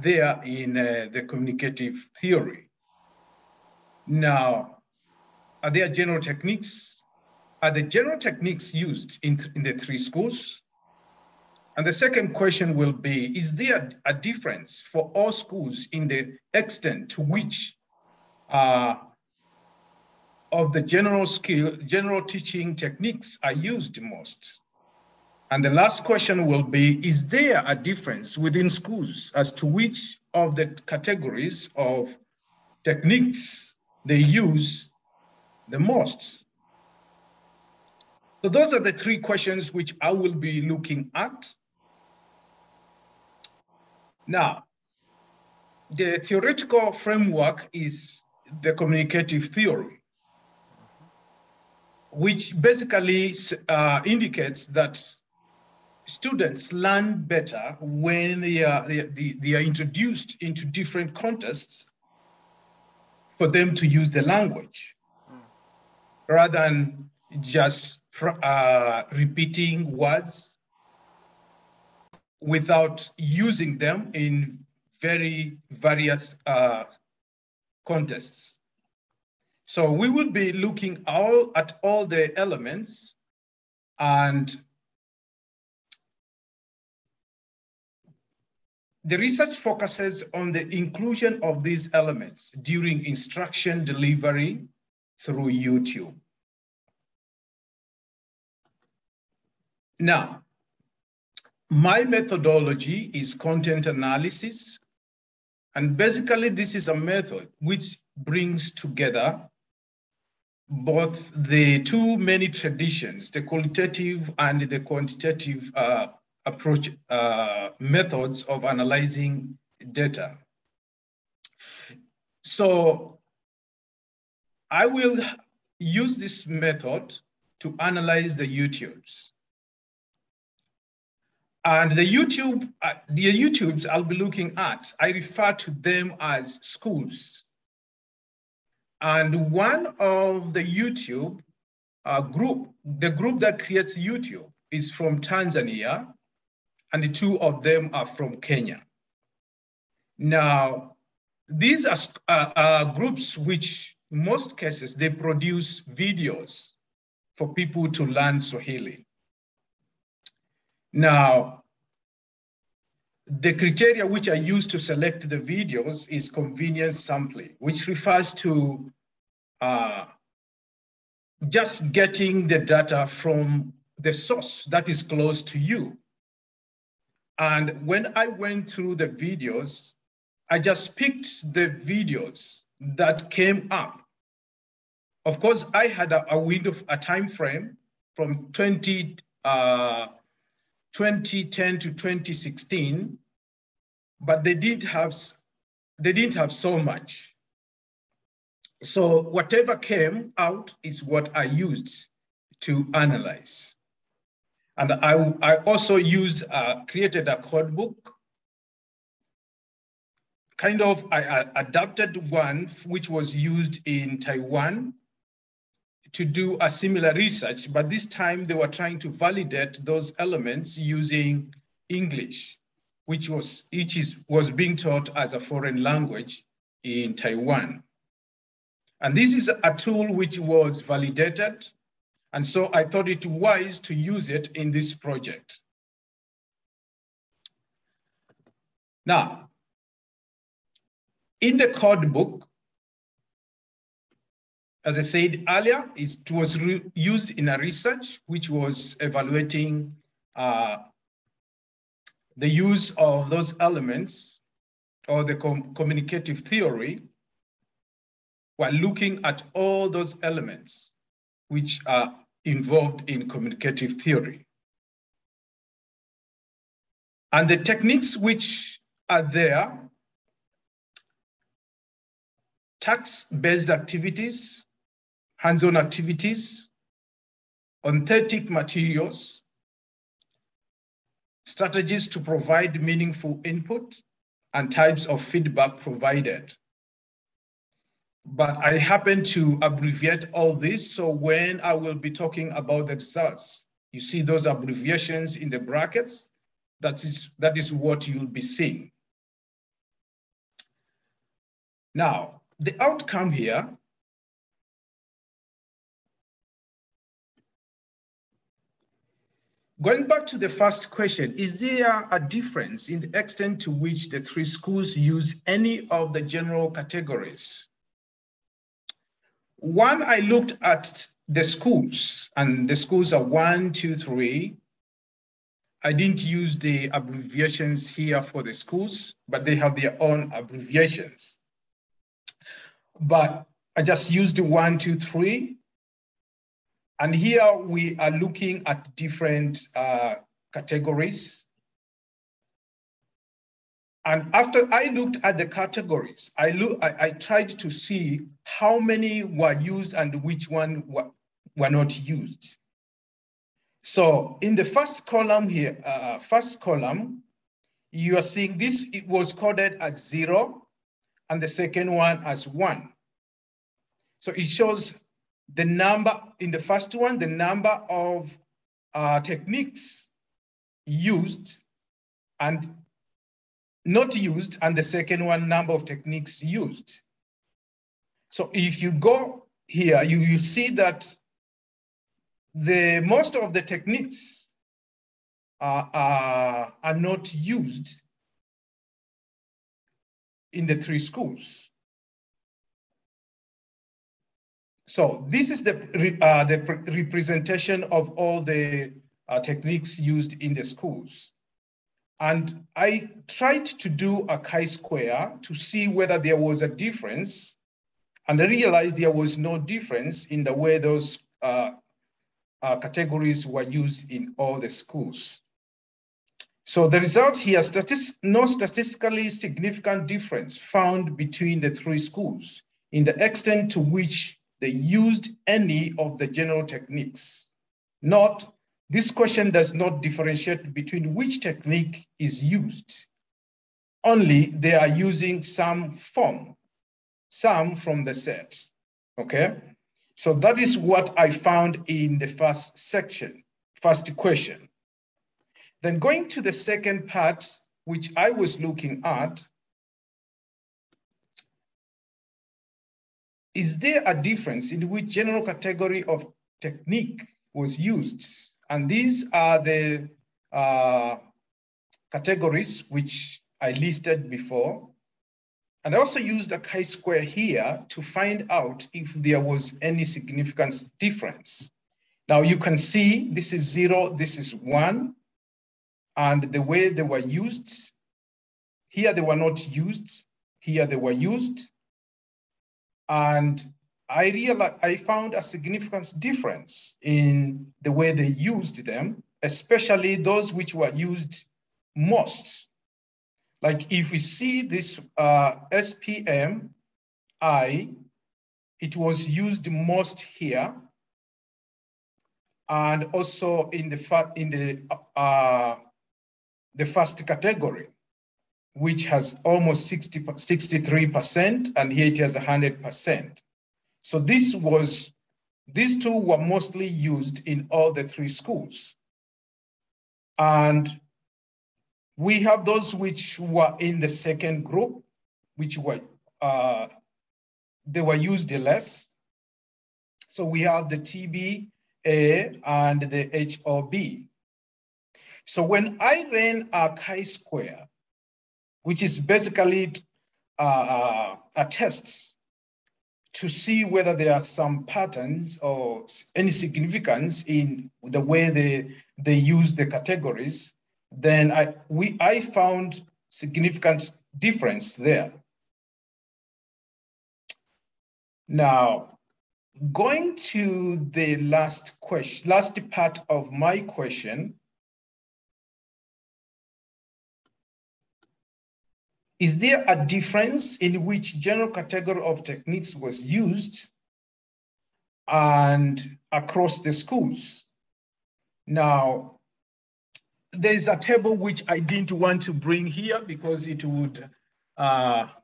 there in the communicative theory. Now, are there general techniques? Are the general techniques used in the 3 schools? And the second question will be, is there a difference for all schools in the extent to which of the general teaching techniques are used most? And the last question will be, is there a difference within schools as to which of the categories of techniques they use the most? So those are the 3 questions which I will be looking at. Now, the theoretical framework is the communicative theory, which basically indicates that students learn better when they are introduced into different contexts for them to use the language, rather than just repeating words without using them in very various contexts. So we will be looking at all the elements, and the research focuses on the inclusion of these elements during instruction delivery through YouTube. Now, my methodology is content analysis. And basically, this is a method which brings together both the 2 many traditions, the qualitative and the quantitative approach methods of analyzing data. So I will use this method to analyze the YouTubes. And the YouTubes I'll be looking at, I refer to them as schools. And one of the YouTube the group that creates YouTube is from Tanzania, and the 2 of them are from Kenya. Now, these are groups which, in most cases, they produce videos for people to learn Swahili. Now, the criteria which are used to select the videos is convenience sampling, which refers to just getting the data from the source that is close to you. And when I went through the videos, I just picked the videos that came up. Of course, I had a window, a time frame from 2010 to 2016, but they didn't have so much. So whatever came out is what I used to analyze. And I also used, created a code book. Kind of, I adapted one which was used in Taiwan to do a similar research, but this time they were trying to validate those elements using English, which was being taught as a foreign language in Taiwan. And this is a tool which was validated. And so I thought it wise to use it in this project. Now, in the code book, as I said earlier, it was used in a research which was evaluating the use of those elements or the communicative theory while looking at all those elements which are involved in communicative theory. And the techniques which are there: task-based activities, hands-on activities, authentic materials, strategies to provide meaningful input, and types of feedback provided. But I happen to abbreviate all this, so when I will be talking about the results, you see those abbreviations in the brackets, that is what you'll be seeing. Now, the outcome here going back to the first question, is there a difference in the extent to which the three schools use any of the general categories? One, I looked at the schools, and the schools are 1, 2, 3. I didn't use the abbreviations here for the schools, but they have their own abbreviations. But I just used the 1, 2, 3. And here we are looking at different categories. And after I looked at the categories, I tried to see how many were used and which one were not used. So in the first column here, you are seeing this, it was coded as 0, and the second one as 1. So it shows the number, in the first one, the number of techniques used and not used, and the second one, number of techniques used. So if you go here, you will see that most of the techniques are not used in the three schools. So this is the representation of all the techniques used in the schools. And I tried to do a chi-square to see whether there was a difference, and I realized there was no difference in the way those categories were used in all the schools. So the result here, no statistically significant difference found between the three schools in the extent to which they used any of the general techniques. This question does not differentiate between which technique is used. Only they are using some from the set, okay? So that is what I found in the first section, first question. Then going to the second part, which I was looking at, is there a difference in which general category of technique was used? And these are the categories, which I listed before. And I also used a chi-square here to find out if there was any significant difference. Now you can see this is 0, this is 1, and the way they were used, here they were not used, here they were used. And I found a significant difference in the way they used them, especially those which were used most. Like if we see this SPM, it was used most here, and also in the first category, which has almost 63%, and here it has 100%. So these two were mostly used in all the 3 schools. And we have those which were in the second group, which were, they were used less. So we have the TB, A, and the HOB. So when I ran a chi-square, which is basically a test to see whether there are some patterns or any significance in the way they use the categories, then I found significant difference there. Now, going to the last part of my question, is there a difference in which general category of techniques was used and across the schools? Now, there's a table which I didn't want to bring here because it would,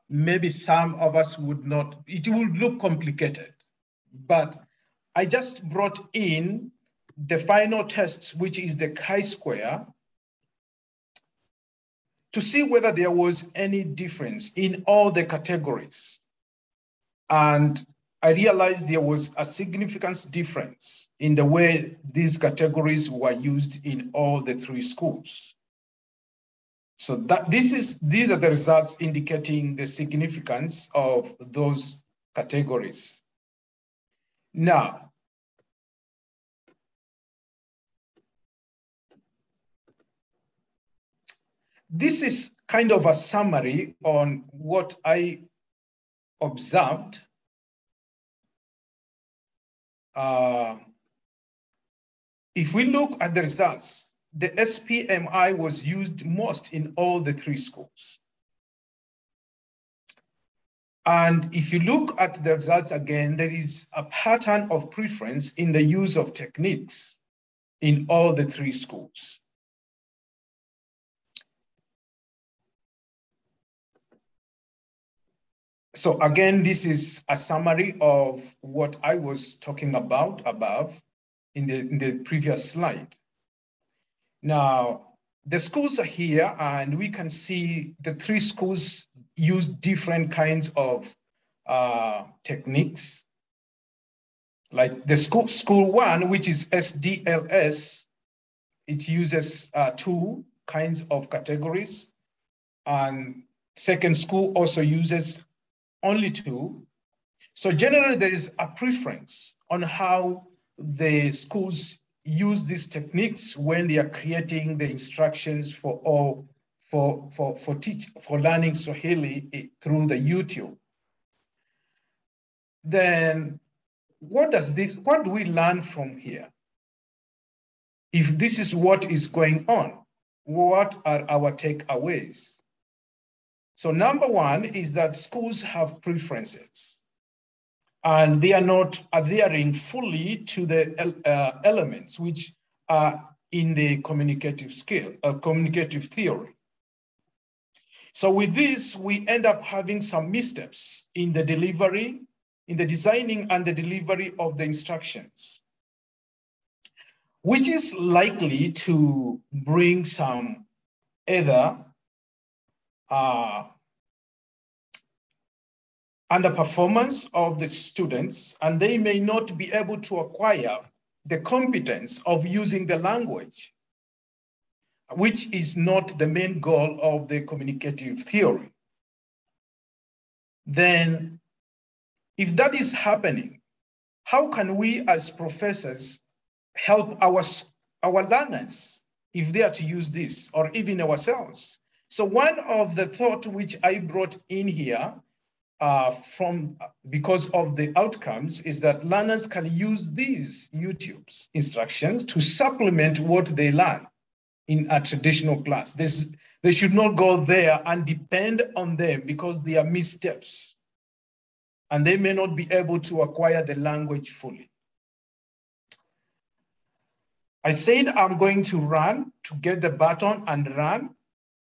maybe some of us would not, it would look complicated. But I just brought in the final test, which is the chi-square, to see whether there was any difference in all the categories. And I realized there was a significant difference in the way these categories were used in all the 3 schools. So these are the results indicating the significance of those categories. Now, this is kind of a summary on what I observed. If we look at the results, the SPMI was used most in all the 3 schools. And if you look at the results again, there is a pattern of preference in the use of techniques in all the 3 schools. So again, this is a summary of what I was talking about above in the previous slide. Now, the schools are here, and we can see the 3 schools use different kinds of techniques. Like the school 1, which is SDLS, it uses 2 kinds of categories. And second school also uses only 2. So generally there is a preference on how the schools use these techniques when they are creating the instructions for learning Swahili through the YouTube. Then what do we learn from here? If this is what is going on, what are our takeaways? So number 1 is that schools have preferences, and they are not adhering fully to the elements which are in the communicative theory. So with this, we end up having some missteps in the delivery, in the designing and the delivery of the instructions, which is likely to bring some either underperformance of the students, and they may not be able to acquire the competence of using the language. which is not the main goal of the communicative theory. Then if that is happening, how can we as professors help our learners if they are to use this, or even ourselves? So one of the thought which I brought in here because of the outcomes is that learners can use these YouTube's instructions to supplement what they learn in a traditional class. They should not go there and depend on them because they are missteps and they may not be able to acquire the language fully. I said I'm going to run, to get the button and run.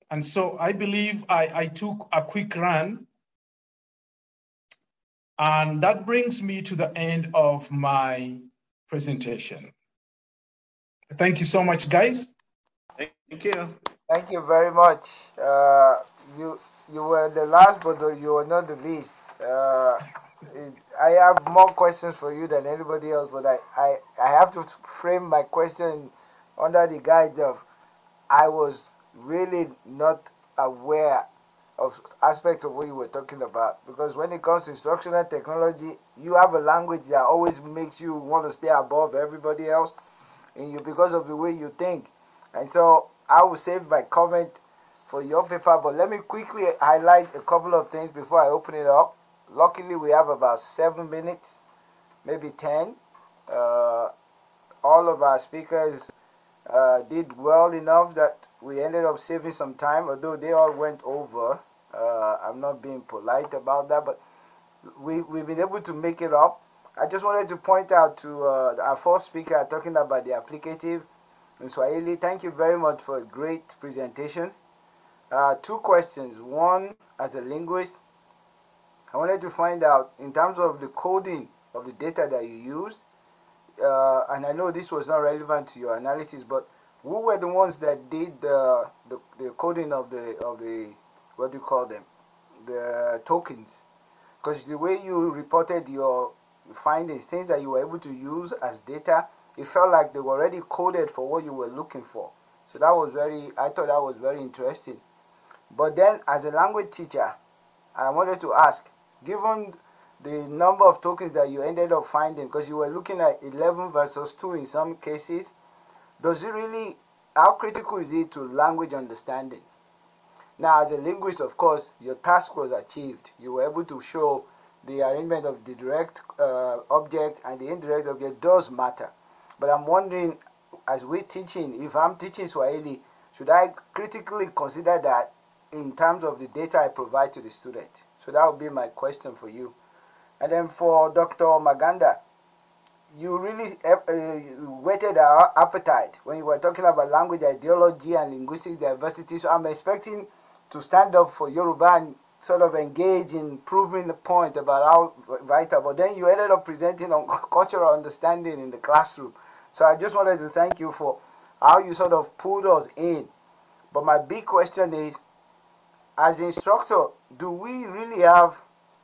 And so I believe I took a quick run. And that brings me to the end of my presentation. Thank you so much, guys. Thank you. Thank you very much. You were the last, but you were not the least. I have more questions for you than anybody else, but I have to frame my question under the guise of I was really not aware of aspect of what you were talking about, because when it comes to instructional technology, you have a language that always makes you want to stay above everybody else and you because of the way you think. And so I will save my comment for your paper, but let me quickly highlight a couple of things before I open it up. Luckily we have about 7 minutes, maybe 10. All of our speakers did well enough that we ended up saving some time, although they all went over. I'm not being polite about that, but we've been able to make it up. I just wanted to point out to our first speaker talking about the applicative in Swahili. Thank you very much for a great presentation. 2 questions. One, as a linguist, I wanted to find out in terms of the coding of the data that you used, and I know this was not relevant to your analysis, but who were the ones that did the coding of the what do you call them, the tokens? Because the way you reported your findings, things that you were able to use as data, it felt like they were already coded for what you were looking for. So that was I thought that was very interesting. But then as a language teacher, I wanted to ask, given the number of tokens that you ended up finding, because you were looking at 11 versus 2 in some cases, does it really, how critical is it to language understanding? Now, as a linguist, of course, your task was achieved. You were able to show the arrangement of the direct object and the indirect object does matter. But I'm wondering, as we're teaching, if I'm teaching Swahili, should I critically consider that in terms of the data I provide to the student? So that would be my question for you. And then for Dr. Maganda, you really whetted our appetite when you were talking about language ideology and linguistic diversity. So I'm expecting to stand up for Yoruba and sort of engage in proving the point about how vital, but then you ended up presenting on cultural understanding in the classroom. So I just wanted to thank you for how you sort of pulled us in. But my big question is, as an instructor, do we really have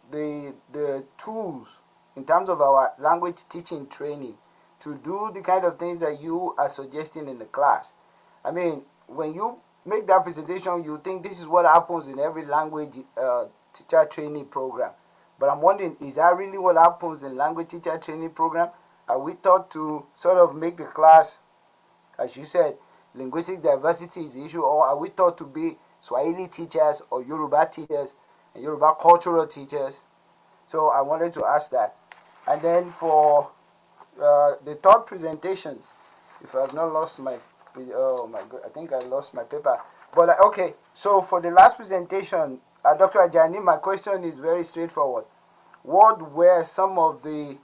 the tools in terms of our language teaching training to do the kind of things that you are suggesting in the class? I mean, when you make that presentation, you think this is what happens in every language teacher training program. But I'm wondering, is that really what happens in language teacher training program? Are we taught to sort of make the class, as you said, linguistic diversity is the issue, or are we taught to be Swahili teachers or Yoruba teachers and Yoruba cultural teachers? So I wanted to ask that. And then for the third presentation, if I have not lost my, oh my God, I think I lost my paper. But okay, so for the last presentation, Dr. Ajani, my question is very straightforward. What were some of the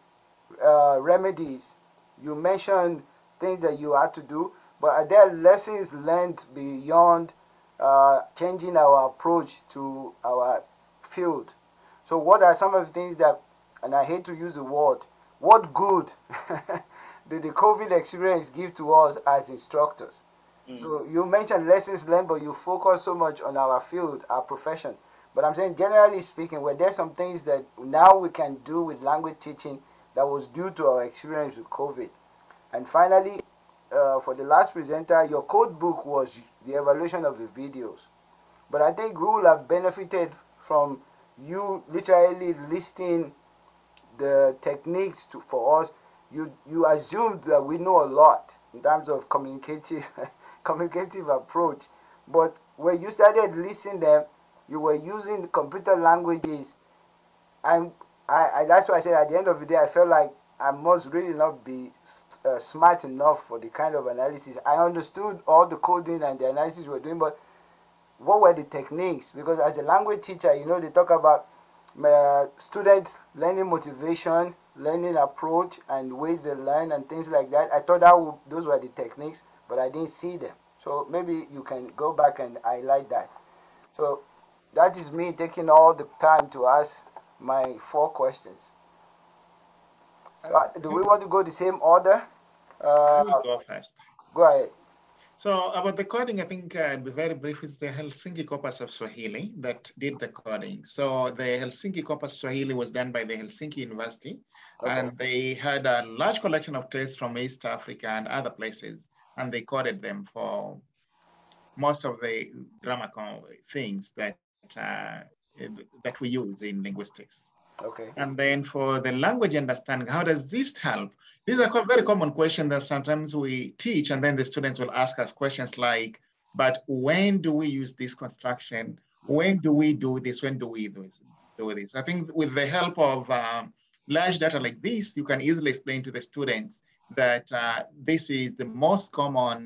remedies? You mentioned things that you had to do, but are there lessons learned beyond changing our approach to our field? So what are some of the things that, and I hate to use the word, what good did the COVID experience give to us as instructors? So you mentioned lessons learned, but you focus so much on our field, our profession. But I'm saying, generally speaking, were there some things that now we can do with language teaching that was due to our experience with COVID? And finally, for the last presenter, your code book was the evaluation of the videos. But I think we will have benefited from you literally listing the techniques for us. You assumed that we know a lot in terms of communicative approach, but when you started listing them, you were using computer languages, and I that's why I said at the end of the day I felt like I must really not be smart enough for the kind of analysis. I understood all the coding and the analysis we were doing, but what were the techniques? Because as a language teacher, they talk about student learning motivation, learning approach, and ways they learn and things like that. I thought those were the techniques, but I didn't see them. So maybe you can go back and highlight that. So that is me taking all the time to ask my 4 questions. So do we want to go the same order? I will go first. Go ahead. So about the coding, I think I'll be very brief. It's the Helsinki Corpus of Swahili that did the coding. So the Helsinki Corpus Swahili was done by the Helsinki University, and they had a large collection of texts from East Africa and other places, and they coded them for most of the grammatical things that we use in linguistics. Okay. And then for the language understanding, how does this help? These are very common questions that sometimes we teach, and then the students will ask us questions like, but when do we use this construction? When do we do this? When do we do this? I think with the help of large data like this, you can easily explain to the students that this is the most common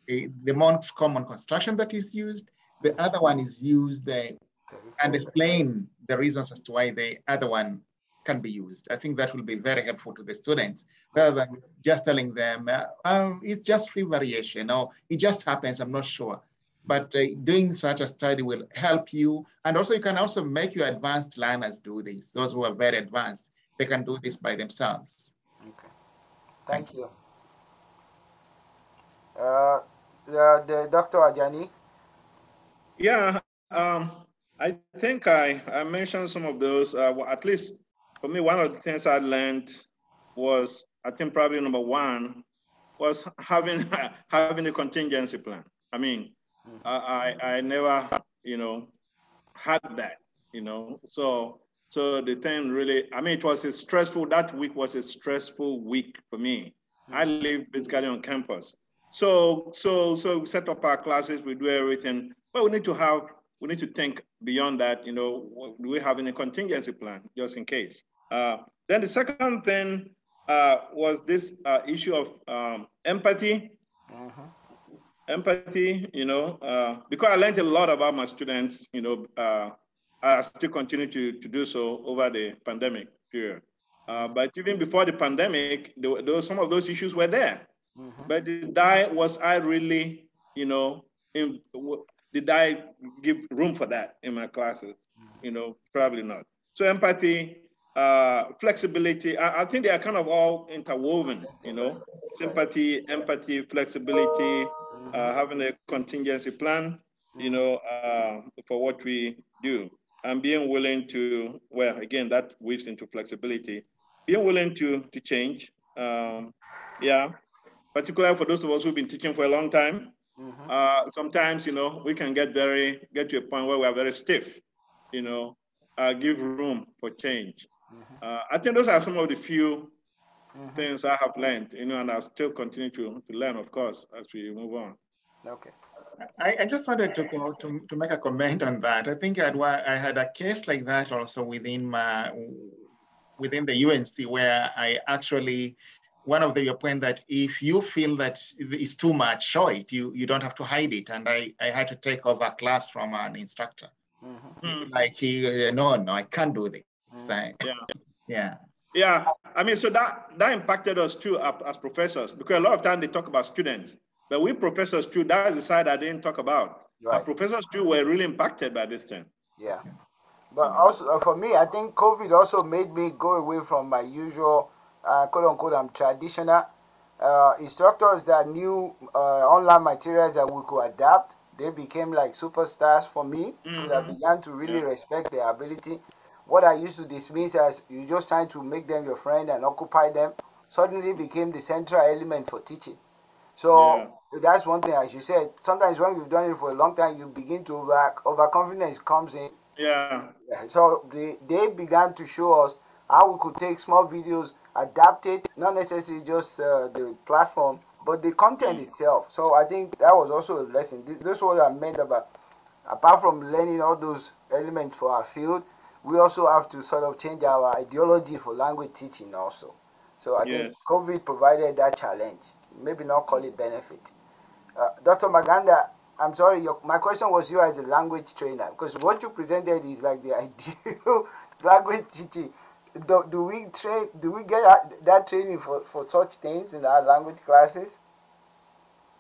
construction that is used. The other one is used and explain the reasons as to why the other one can be used. I think that will be very helpful to the students, rather than just telling them, it's just free variation, or it just happens, I'm not sure. But doing such a study will help you. And also you can also make your advanced learners do this. Those who are very advanced, they can do this by themselves. Okay, thank you. The Dr. Ajani? Yeah, I think I mentioned some of those. Well, at least for me, one of the things I learned was, I think probably number 1 was having a contingency plan. I mean, I never, had that, So the thing really, I mean, it was that week was a stressful week for me. I lived basically on campus. So we set up our classes, we do everything, but we need to think beyond that, do we have any contingency plan just in case? Then the second thing was this issue of empathy. Empathy, because I learned a lot about my students, I still continue to do so over the pandemic period. But even before the pandemic, some of those issues were there. But did I really, did I give room for that in my classes? Probably not. So empathy, flexibility, I think they are kind of all interwoven, sympathy, empathy, flexibility, having a contingency plan, for what we do, and being willing to, well, again, that weaves into flexibility, being willing to change. Yeah, particularly for those of us who've been teaching for a long time. Sometimes, we can get to a point where we are very stiff, give room for change. I think those are some of the few things I have learned, and I'll still continue to learn, of course, as we move on. Okay. I just wanted to make a comment on that. I think I had a case like that also within the UNC, where I actually, one of your point that if you feel that it's too much, show it. You don't have to hide it. And I had to take over a class from an instructor. Like no, I can't do this. Yeah. I mean, so that impacted us too as professors, because a lot of times they talk about students, but we professors too, that's the side I didn't talk about. Right. Our professors too were really impacted by this thing. Yeah. But also for me, I think COVID also made me go away from my usual, quote unquote, traditional instructors that knew online materials that we could adapt. They became like superstars for me, because I began to really respect their ability. What I used to dismiss as you just trying to make them your friend and occupy them suddenly became the central element for teaching. So that's one thing, as you said. Sometimes when you've done it for a long time, you begin to overconfidence comes in. Yeah. So they began to show us how we could take small videos, adapt it, not necessarily just the platform, but the content itself. So I think that was also a lesson. This is what I meant about, apart from learning all those elements for our field, we also have to sort of change our ideology for language teaching also. So I think COVID provided that challenge. Maybe not call it benefit. Dr. Maganda, I'm sorry, my question was you as a language trainer, because what you presented is like the ideal language teaching. Do we get that training for such things in our language classes?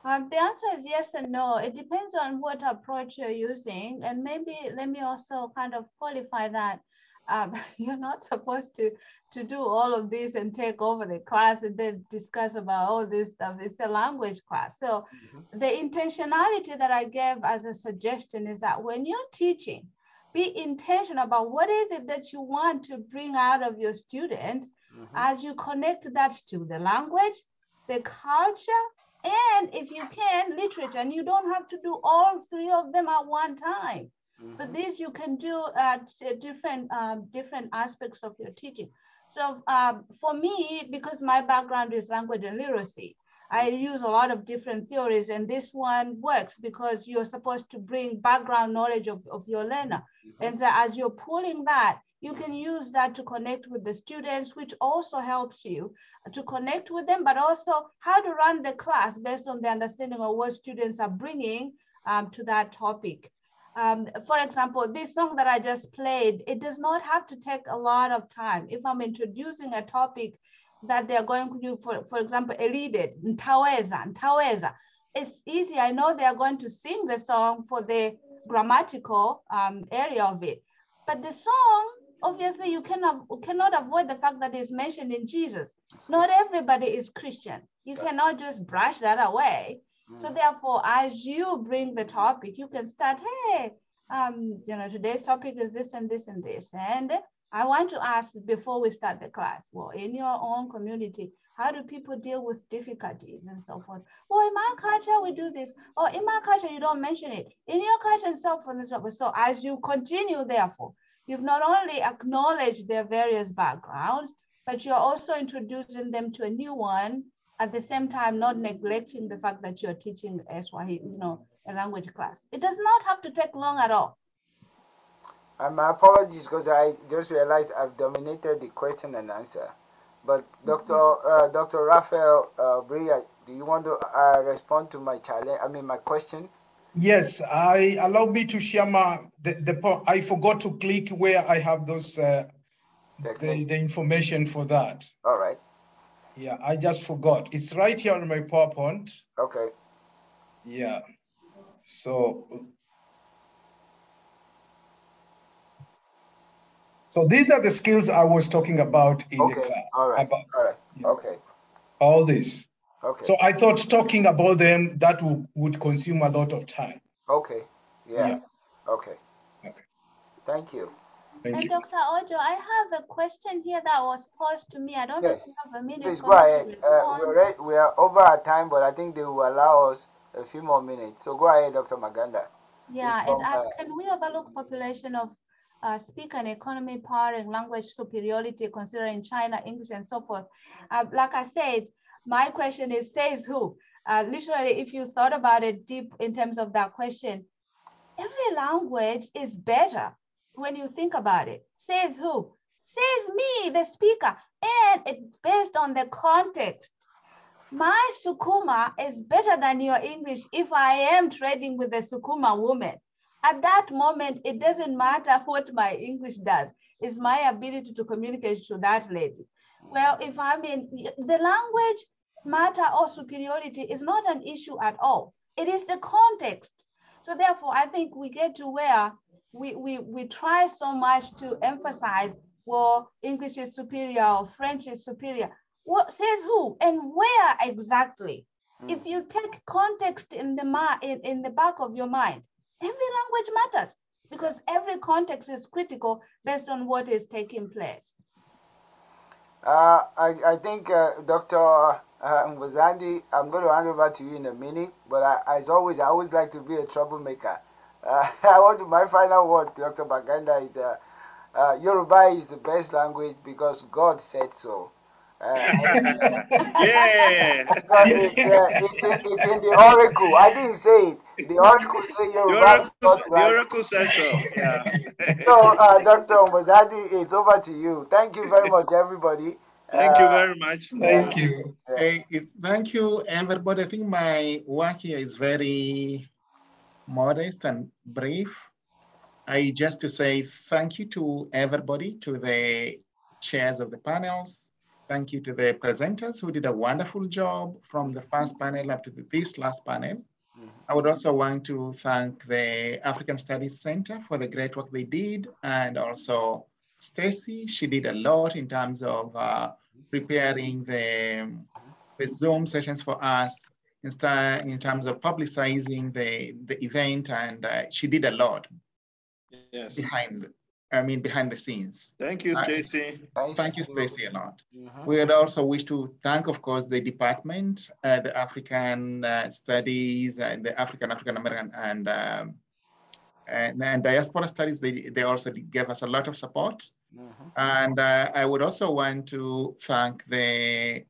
The answer is yes and no. It depends on what approach you're using. And maybe let me also kind of qualify that. You're not supposed to do all of this and take over the class and then discuss about all this stuff. It's a language class. So the intentionality that I gave as a suggestion is that when you're teaching, be intentional about what is it that you want to bring out of your students as you connect that to the language, the culture, and if you can, literature. And you don't have to do all three of them at one time. But this you can do at different aspects of your teaching. So for me, because my background is language and literacy, I use a lot of different theories, and this one works because you're supposed to bring background knowledge of your learner. And so as you're pulling that, you can use that to connect with the students, which also helps you to connect with them, but also how to run the class based on the understanding of what students are bringing to that topic. For example, this song that I just played, it does not have to take a lot of time. If I'm introducing a topic that they're going to do, for example, elided, ntaweza, it's easy. I know they're going to sing the song for the grammatical area of it. But the song, obviously, you cannot avoid the fact that it's mentioned in Jesus. Not everybody is Christian. You cannot just brush that away. So therefore, as you bring the topic, you can start, hey, today's topic is this and this and this. And I want to ask before we start the class, well, in your own community, how do people deal with difficulties and so forth? Well, in my culture, we do this. Or in my culture, you don't mention it. In your culture and so forth and so forth. So as you continue, therefore, you've not only acknowledged their various backgrounds, but you're also introducing them to a new one, at the same time, not neglecting the fact that you're teaching Swahili, a language class. It does not have to take long at all. My apologies, because I just realized I've dominated the question and answer. But Dr. Raphael Bria, do you want to respond to my challenge? My question? Yes, allow me to share I forgot to click where I have those the information for that. All right. Yeah, I just forgot. It's right here on my PowerPoint. Okay. Yeah. So these are the skills I was talking about in the class. All right. All right. Okay. All this. Okay. So I thought talking about them, that would consume a lot of time. Okay. Yeah. Okay. Okay. Thank you. And Dr. Ojo, I have a question here that was posed to me. I don't know if you have a minute. Please go ahead. We are over our time, but I think they will allow us a few more minutes. So go ahead, Dr. Maganda. Yeah, it asks, can we overlook population of speaker and economy power and language superiority considering China, English, and so forth? Like I said, my question is, says who? Literally, if you thought about it deep in terms of that question, every language is better when you think about it. Says who? Says me, the speaker. And it's based on the context. My Sukuma is better than your English if I am trading with a Sukuma woman. At that moment, it doesn't matter what my English does. It's my ability to communicate to that lady. Well, if I'm in the language matter or superiority is not an issue at all. It is the context. So therefore, I think we get to where we try so much to emphasize, well, English is superior or French is superior. What says who and where exactly? If you take context in the back of your mind, every language matters because every context is critical based on what is taking place. I think Dr. Mbazandi, I'm going to hand over to you in a minute, but as always, I always like to be a troublemaker. I want to, my final word, Dr. Baganda, is Yoruba is the best language because God said so. Yeah. It's in the oracle. I didn't say it. The oracle say Yoruba. The oracle says so. Yeah. So, Dr. Mbazandi, it's over to you. Thank you very much, everybody. Thank you very much. Thank you. Thank you, everybody. I think my work here is very modest and brief. I just to say thank you to everybody, to the chairs of the panels. Thank you to the presenters who did a wonderful job from the first panel up to this last panel. I would also want to thank the African Studies Center for the great work they did, and also Stacy. She did a lot in terms of preparing the Zoom sessions for us, in terms of publicizing the event, and she did a lot. Yes. Behind the scenes. Thank you, Stacy. Thank you, Stacy, a lot. We would also wish to thank, of course, the department, the African Studies, and the African American, and Diaspora Studies. They also gave us a lot of support. And I would also want to thank the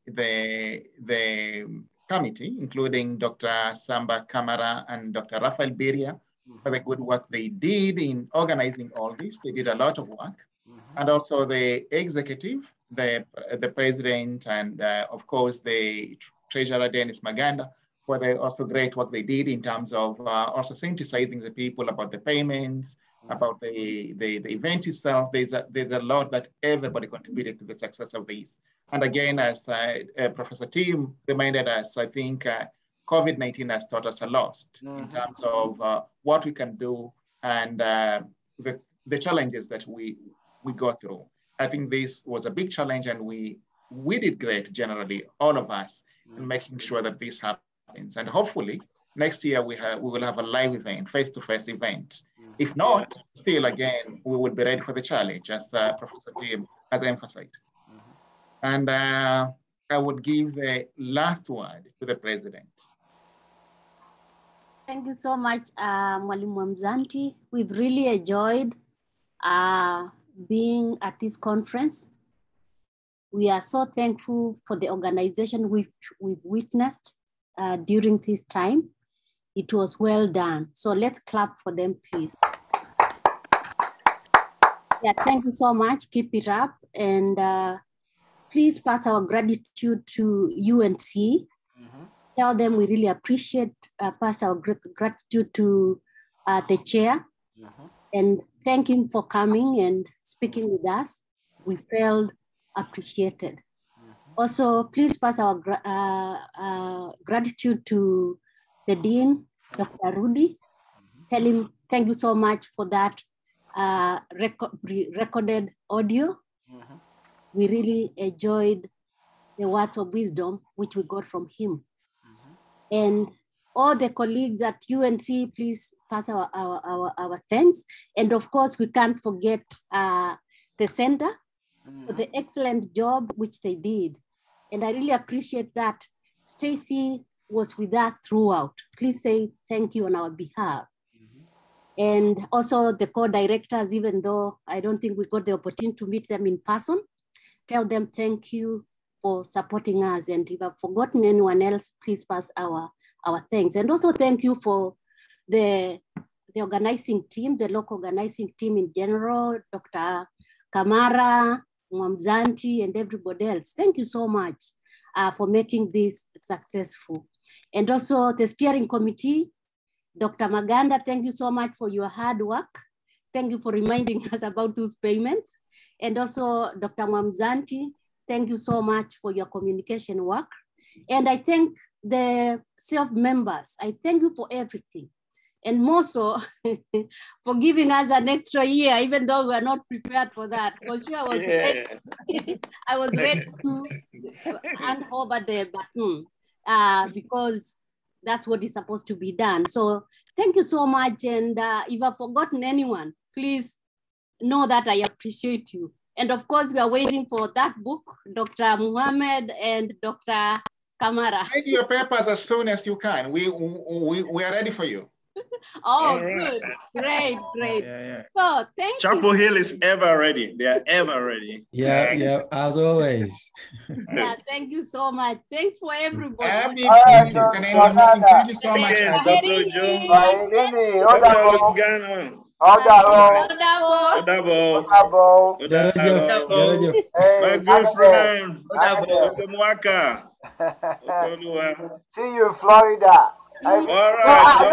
committee, including Dr. Samba Kamara and Dr. Rafael Beria, for the good work they did in organizing all this. They did a lot of work. And also the executive, the president, and of course the treasurer, Dennis Maganda, for the also great work they did in terms of also synthesizing the people about the payments, about the event itself. There's a lot that everybody contributed to the success of this. And again, as Professor Tim reminded us, I think COVID-19 has taught us a lot in terms of what we can do and the challenges that we go through. I think this was a big challenge, and we did great generally, all of us, in making sure that this happens. And hopefully next year we will have a live event, face-to-face event. If not, still again, we will be ready for the challenge, as Professor Tim has emphasized. And I would give the last word to the president. Thank you so much, Mwalimu Mzanti. We've really enjoyed being at this conference. We are so thankful for the organization we've witnessed during this time. It was well done. So let's clap for them, please. Yeah, thank you so much. Keep it up. And please pass our gratitude to UNC. Tell them we really appreciate, pass our gratitude to the chair. And thank him for coming and speaking with us. We felt appreciated. Also, please pass our gratitude to the Dean, Dr. Rudy. Tell him thank you so much for that recorded audio. We really enjoyed the words of wisdom which we got from him. And all the colleagues at UNC, please pass our thanks. And of course, we can't forget the center for the excellent job which they did. And I really appreciate that Stacy was with us throughout. Please say thank you on our behalf. And also the co-directors, even though I don't think we got the opportunity to meet them in person, tell them thank you for supporting us. And if I've forgotten anyone else, please pass our thanks. And also thank you for the organizing team, the local organizing team in general, Dr. Kamara, Mwamzanti, and everybody else. Thank you so much for making this successful. And also the steering committee, Dr. Maganda, thank you so much for your hard work. Thank you for reminding us about those payments. And also Dr. Mwamzanti, thank you so much for your communication work. And I thank the SEALLF members. I thank you for everything. And more so for giving us an extra year, even though we are not prepared for that. For sure, I was ready, I was ready to hand over the baton because that's what is supposed to be done. So thank you so much. And if I've forgotten anyone, please know that I appreciate you. And And of course, we are waiting for that book, Dr. Muhammad and Dr. Kamara. Send your papers as soon as you can. We are ready for you. Oh, good. Great. So thank you. Chapel Hill is ever ready. They are ever ready. Yeah, as always. Yeah, thank you so much. Thanks for everybody. Thank you so much. Dr. Joe. See you in Florida. All right.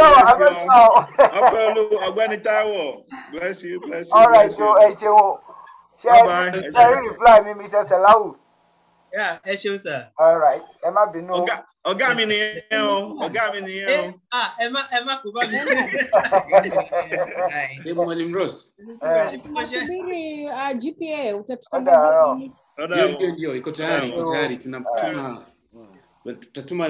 Bless you. All right, so reply me, Mr. Salau. Yeah, sir. All right. Emma Bino. Emma Rose. GPA iko tayari tutatuma